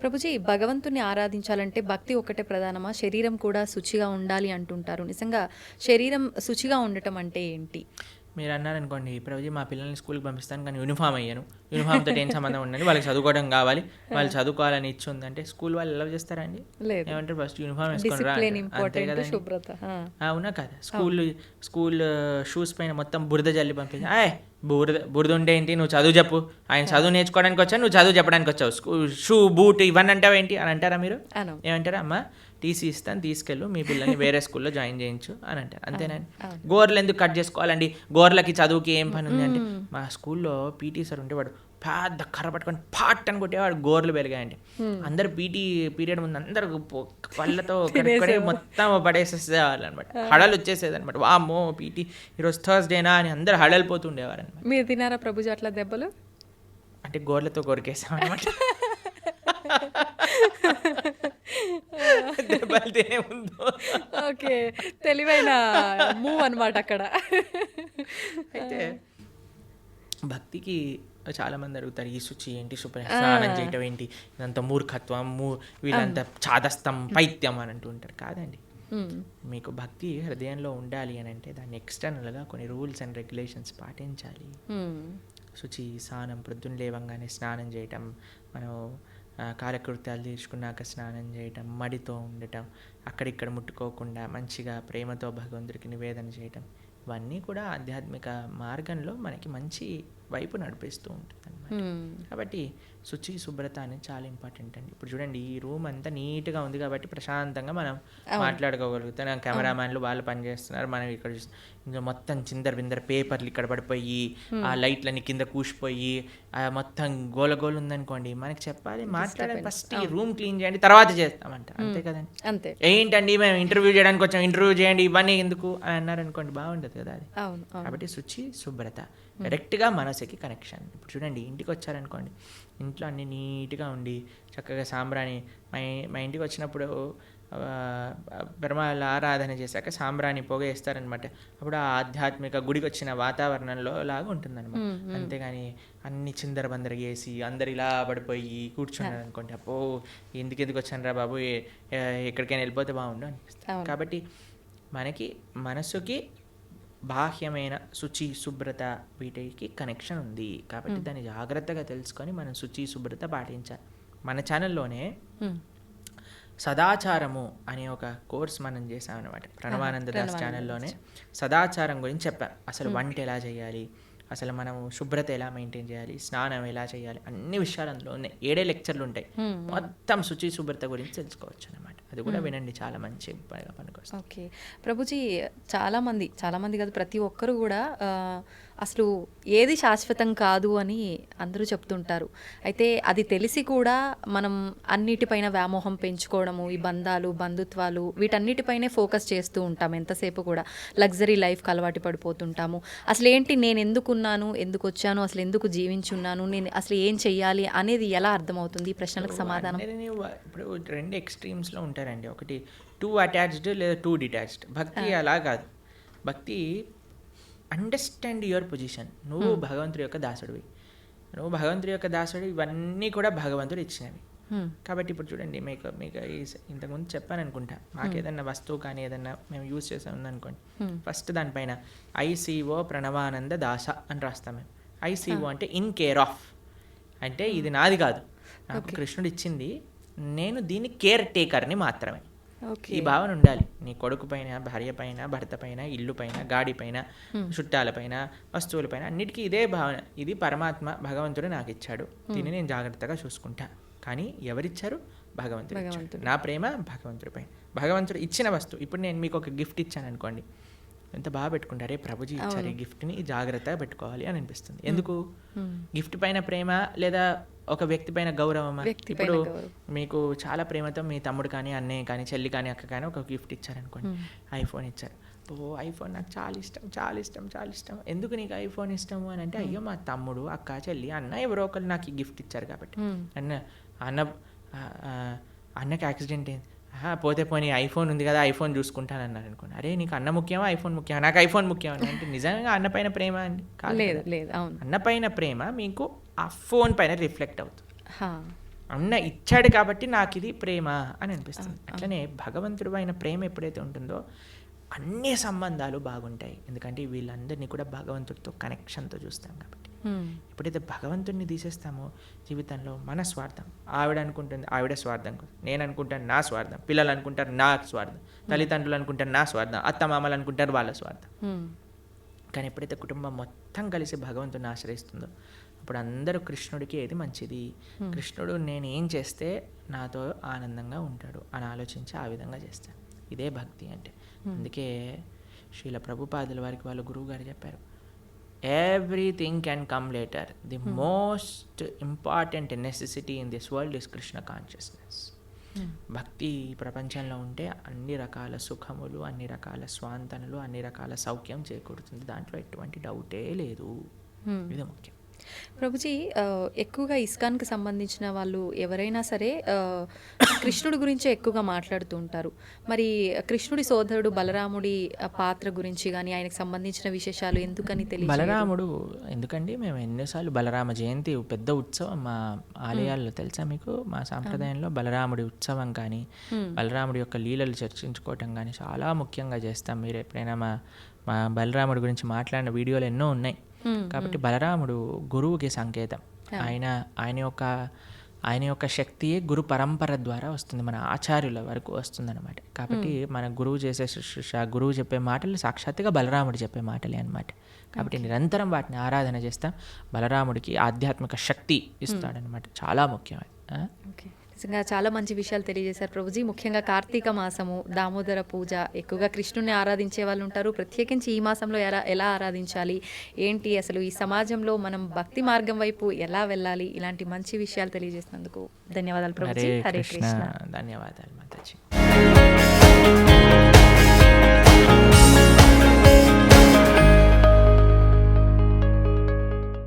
ప్రభుజీ, భగవంతుని ఆరాధించాలంటే భక్తి ఒక్కటే ప్రధానమా? శరీరం కూడా శుచిగా ఉండాలి అంటుంటారు. నిజంగా శరీరం శుచిగా ఉండటం అంటే ఏంటి? మీరు అన్నారనుకోండి, ప్రభుజీ మా పిల్లల్ని స్కూల్కి పంపిస్తాను కానీ యూనిఫామ్ అయ్యాను, యూనిఫామ్తో ఏం సంబంధం ఉండండి, వాళ్ళకి చదువుకోవడం కావాలి, వాళ్ళు చదువుకోవాలని ఇచ్చి ఉందంటే స్కూల్ వాళ్ళు ఎలా చేస్తారా అండి? ఏమంటారు? ఫస్ట్ యూనిఫామ్ వేసుకొని రా. అంతే కదండి. అవునా కదా? స్కూల్ షూస్ పైన మొత్తం బురద జల్లి పంపించి, బురద ఉంటే ఏంటి, నువ్వు చదువు చెప్పు, ఆయన చదువు నేర్చుకోవడానికి వచ్చావు, నువ్వు చదువు చెప్పడానికి వచ్చావు, షూ బూట్ ఇవన్నీ అంటావు ఏంటి అని అంటారా మీరు? ఏమంటారా? అమ్మ టీసీ ఇస్తాను, తీసుకెళ్ళు, మీ పిల్లల్ని వేరే స్కూల్లో జాయిన్ చేయించు అని అంటారు. అంతేనండి. గోర్లు ఎందుకు కట్ చేసుకోవాలండి? గోర్లకి చదువుకి ఏం పని ఉంది అంటే, మా స్కూల్లో పీటీ సార్ ఉంటే వాడు పెద్ద కర్ర పట్టుకొని పాట్ అని కొట్టేవాడు, గోర్లు పెరిగాయండి. అందరు పీటీ పీరియడ్ ముందు అందరు పళ్ళతో మొత్తం పడేసేసేవాళ్ళు అనమాట. హడలు వచ్చేసేది అనమాట. వామ్మో పీటీ ఈరోజు థర్స్డేనా అని అందరు హడలిపోతుండేవారు అనమాట. మీరు తినారా ప్రభుజీ అట్లా దెబ్బలు? అంటే గోర్లతో కొరికేసాం అనమాట. ఓకే, తెలివైన మూవ్ అనమాట అక్కడ. అయితే భక్తికి చాలా మంది అడుగుతారు, ఈ శుచి ఏంటి, స్నానం చేయటం ఏంటి, ఇదంతా మూర్ఖత్వం, వీళ్ళంతా చాదస్తం, పైత్యం అని అంటూ ఉంటారు. కాదండి. మీకు భక్తి హృదయంలో ఉండాలి అని అంటే దాన్ని ఎక్స్టర్నల్గా కొన్ని రూల్స్ అండ్ రెగ్యులేషన్స్ పాటించాలి. శుచి, స్నానం, ప్రొద్దున లేవంగానే స్నానం చేయటం, మనం కాలకృత్యాలు తీర్చుకున్నాక స్నానం చేయటం, మడితో ఉండటం, అక్కడిక్కడ ముట్టుకోకుండా మంచిగా ప్రేమతో భగవంతుడికి నివేదన చేయటం, ఇవన్నీ కూడా ఆధ్యాత్మిక మార్గంలో మనకి మంచి వైపు నడిపిస్తూ ఉంటుంది అన్నమాట. కాబట్టి శుచి, శుభ్రత అనేది చాలా ఇంపార్టెంట్ అండి. ఇప్పుడు చూడండి, ఈ రూమ్ అంతా నీట్గా ఉంది కాబట్టి ప్రశాంతంగా మనం మాట్లాడుకోగలుగుతాం. కెమెరామ్యాన్లు వాళ్ళు పనిచేస్తున్నారు, మనం ఇక్కడ చూస్తాం. ఇంకా మొత్తం చిందర బిందర పేపర్లు ఇక్కడ పడిపోయి, ఆ లైట్లన్నీ కింద కూసిపోయి, మొత్తం గోలగోలు ఉందనుకోండి, మనకి చెప్పాలి, మాట్లాడాలి, ఫస్ట్ ఈ రూమ్ క్లీన్ చేయండి తర్వాత చేస్తామంట. అంతే కదండి. అంతే. ఏంటండి మేము ఇంటర్వ్యూ చేయడానికి వచ్చాం, ఇంటర్వ్యూ చేయండి, ఇవన్నీ ఎందుకు అని అన్నారనుకోండి, బాగుండదు కదా అది. కాబట్టి శుచి, శుభ్రత, డైరెక్ట్గా మనసుకి కనెక్షన్. ఇప్పుడు చూడండి, ఇంటికి వచ్చారనుకోండి, ఇంట్లో అన్నీ నీట్గా ఉండి చక్కగా సాంబ్రాణి, మా ఇంటికి వచ్చినప్పుడు బ్రహ్మాల ఆరాధన చేశాక సాంబ్రాణి పొగ వేస్తారనమాట. అప్పుడు ఆ ఆధ్యాత్మిక గుడికి వచ్చిన వాతావరణంలో లాగా ఉంటుందన్నమాట. అంతేగాని అన్ని చిందరబందర వేసి అందరు ఇలా పడిపోయి కూర్చున్నారు అనుకోండి, అప్పో ఎందుకు వచ్చాను రా బాబు, ఎక్కడికైనా వెళ్ళిపోతే బాగుండు అనిపిస్తుంది. కాబట్టి మనకి మనసుకి బాహ్యమైన శుచి శుభ్రత వీటికి కనెక్షన్ ఉంది. కాబట్టి దాన్ని జాగ్రత్తగా తెలుసుకొని మనం శుచి శుభ్రత పాటించాలి. మన ఛానల్లోనే సదాచారము అనే ఒక కోర్స్ మనం చేసాం అనమాట. ప్రణవానంద దాస్ ఛానల్లోనే సదాచారం గురించి చెప్పాం. అసలు వంట ఎలా చేయాలి, అసలు మనం శుభ్రత ఎలా మెయింటైన్ చేయాలి, స్నానం ఎలా చేయాలి, అన్ని విషయాలు అందులో ఉన్నాయి. 7 లెక్చర్లు ఉంటాయి. మొత్తం శుచి శుభ్రత గురించి తెలుసుకోవచ్చు అనమాట. అది కూడా వినండి, చాలా మంచి పనికొస్తుంది. ఓకే ప్రభుజీ, చాలామంది కాదు, ప్రతి ఒక్కరు కూడా అసలు ఏది శాశ్వతం కాదు అని అందరూ చెప్తుంటారు. అయితే అది తెలిసి కూడా మనం అన్నిటిపైన వ్యామోహం పెంచుకోవడము, ఈ బంధాలు బంధుత్వాలు వీటన్నిటిపైనే ఫోకస్ చేస్తూ ఉంటాము. ఎంతసేపు కూడా లగ్జరీ లైఫ్కి అలవాటు పడిపోతుంటాము. అసలు ఏంటి, నేను ఎందుకున్నాను, ఎందుకు వచ్చాను, అసలు ఎందుకు జీవించున్నాను, నేను అసలు ఏం చెయ్యాలి అనేది ఎలా అర్థమవుతుంది? ఈ ప్రశ్నలకు సమాధానం. ఇప్పుడు 2 ఎక్స్ట్రీమ్స్లో ఉంటారండి. ఒకటి 2 అటాచ్డ్ లేదా 2 డిటాచ్డ్. భక్తి అలా కాదు. భక్తి అండర్స్టాండ్ యువర్ పొజిషన్. నువ్వు భగవంతుడి యొక్క దాసుడివి, ఇవన్నీ కూడా భగవంతుడు ఇచ్చినవి. కాబట్టి ఇప్పుడు చూడండి, మీకు ఇంతకుముందు చెప్పాను అనుకుంటా, మాకు ఏదన్నా వస్తువు కానీ ఏదన్నా మేము యూజ్ చేసాం ఉందనుకోండి, ఫస్ట్ దానిపైన ICO ప్రణవానంద దాస అని రాస్తాం మేము. ICO అంటే ఇన్ కేర్ ఆఫ్, అంటే ఇది నాది కాదు, నాకు కృష్ణుడు ఇచ్చింది, నేను దీని కేర్ టేకర్ని మాత్రమే. ఈ భావన ఉండాలి. నీ కొడుకు పైన, భార్య పైన, భర్త పైన, ఇల్లు పైన, గాడి పైన, చుట్టాల పైన, వస్తువుల పైన, అన్నిటికీ ఇదే భావన. ఇది పరమాత్మ భగవంతుడు నాకు ఇచ్చాడు, దీన్ని నేను జాగ్రత్తగా చూసుకుంటా. కానీ ఎవరిచ్చారు? భగవంతుడు. నా ప్రేమ భగవంతుడి పైన. భగవంతుడు ఇచ్చిన వస్తువు. ఇప్పుడు నేను మీకు ఒక గిఫ్ట్ ఇచ్చాను అనుకోండి, ఎంత బాగా పెట్టుకుంటారే, ప్రభుజీ ఇచ్చారు ఈ గిఫ్ట్ని, జాగ్రత్తగా పెట్టుకోవాలి అని అనిపిస్తుంది. ఎందుకు? గిఫ్ట్ పైన ప్రేమ లేదా ఒక వ్యక్తి పైన గౌరవమా? ఇప్పుడు మీకు చాలా ప్రేమతో మీ తమ్ముడు కానీ, అన్నయ్య కానీ, చెల్లి కానీ, అక్క కానీ ఒక గిఫ్ట్ ఇచ్చారనుకోండి, ఐఫోన్ ఇచ్చారు. ఐఫోన్ నాకు చాలా ఇష్టం. ఎందుకు నీకు ఐఫోన్ ఇష్టము అని అంటే, అయ్యో మా తమ్ముడు, అక్క, చెల్లి, అన్న ఎవరో ఒకరు నాకు ఈ గిఫ్ట్ ఇచ్చారు కాబట్టి. అన్నకి యాక్సిడెంట్ అయింది, పోతే పోనీ ఐఫోన్ ఉంది కదా, ఐఫోన్ చూసుకుంటాను అన్నారు అనుకోండి. అరే నీకు అన్న ముఖ్యమా, ఐఫోన్ ముఖ్యమా? నాకు ఐఫోన్ ముఖ్యం అని అంటే నిజంగా అన్న పైన ప్రేమ అండి? లేదు. అన్న పైన ప్రేమ మీకు ఆ ఫోన్ పైన రిఫ్లెక్ట్ అవుతుంది. అన్న ఇచ్చాడు కాబట్టి నాకు ఇది ప్రేమ అని అనిపిస్తుంది. అట్లనే భగవంతుడు అయిన ప్రేమ ఎప్పుడైతే ఉంటుందో అన్ని సంబంధాలు బాగుంటాయి. ఎందుకంటే వీళ్ళందరినీ కూడా భగవంతుడితో కనెక్షన్తో చూస్తాం కాబట్టి. ఎప్పుడైతే భగవంతుడిని తీసేస్తామో జీవితంలో మన స్వార్థం, ఆవిడ అనుకుంటుంది ఆవిడ స్వార్థం, నేను అనుకుంటాను నా స్వార్థం, పిల్లలు అనుకుంటారు నా స్వార్థం, తల్లిదండ్రులు అనుకుంటారు నా స్వార్థం, అత్తమామలు అనుకుంటారు వాళ్ళ స్వార్థం. కానీ ఎప్పుడైతే కుటుంబం మొత్తం కలిసి భగవంతుడిని ఆశ్రయిస్తుందో అప్పుడు అందరూ కృష్ణుడికి ఏది మంచిది, కృష్ణుడు నేను ఏం చేస్తే నాతో ఆనందంగా ఉంటాడు అని ఆలోచించి ఆ విధంగా చేస్తాను. ఇదే భక్తి అంటే. అందుకే శ్రీల ప్రభుపాదుల వారికి వాళ్ళ గురువు గారు చెప్పారు, everything can come later. The most important necessity in this world is Krishna consciousness. భక్తి ప్రపంచంలో ఉంటే అన్ని రకాల సుఖములు, అన్ని రకాల స్వాంతనలు, అన్ని రకాల సౌఖ్యం చేకూరుతుంది. దాంట్లో ఎటువంటి డౌటే లేదు. ఇది ముఖ్యం. ప్రభుజీ, ఎక్కువగా ఇస్కాన్కి సంబంధించిన వాళ్ళు ఎవరైనా సరే కృష్ణుడి గురించే ఎక్కువగా మాట్లాడుతూ ఉంటారు. మరి కృష్ణుడి సోదరుడు బలరాముడి పాత్ర గురించి కానీ ఆయనకు సంబంధించిన విశేషాలు ఎందుకని తెలియదు? బలరాముడు ఎందుకండి, మేము ఎన్నోసార్లు బలరామ జయంతి పెద్ద ఉత్సవం మా ఆలయాల్లో తెలుసా మీకు? మా సాంప్రదాయంలో బలరాముడి ఉత్సవం కానీ, బలరాముడి యొక్క లీలలు చర్చించుకోవటం కానీ చాలా ముఖ్యంగా చేస్తాం. మీరు ఎప్పుడైనా మా బలరాముడి గురించి మాట్లాడిన వీడియోలు ఎన్నో ఉన్నాయి. కాబట్టి బలరాముడు గురువుకి సంకేతం. ఆయన యొక్క శక్తియే గురు పరంపర ద్వారా వస్తుంది, మన ఆచార్యుల వరకు వస్తుందన్నమాట. కాబట్టి మన గురువు చేసే శుశ్రూష, గురువు చెప్పే మాటలు సాక్షాత్తుగా బలరాముడు చెప్పే మాటలే అనమాట. కాబట్టి నిరంతరం వాటిని ఆరాధన చేస్తాం. బలరాముడికి ఆధ్యాత్మిక శక్తి ఇస్తాడనమాట, చాలా ముఖ్యమైనది. నిజంగా చాలా మంచి విషయాలు తెలియజేశారు ప్రభుజీ. ముఖ్యంగా కార్తీక మాసము, దామోదర పూజ, ఎక్కువగా కృష్ణుని ఆరాధించే వాళ్ళు ఉంటారు. ప్రత్యేకించి ఈ మాసంలో ఎలా ఆరాధించాలి, ఏంటి, అసలు ఈ సమాజంలో మనం భక్తి మార్గం వైపు ఎలా వెళ్ళాలి, ఇలాంటి మంచి విషయాలు తెలియజేసినందుకు ధన్యవాదాలు ప్రభుజీ. హరే కృష్ణ. ధన్యవాదాలు మాతాజీ.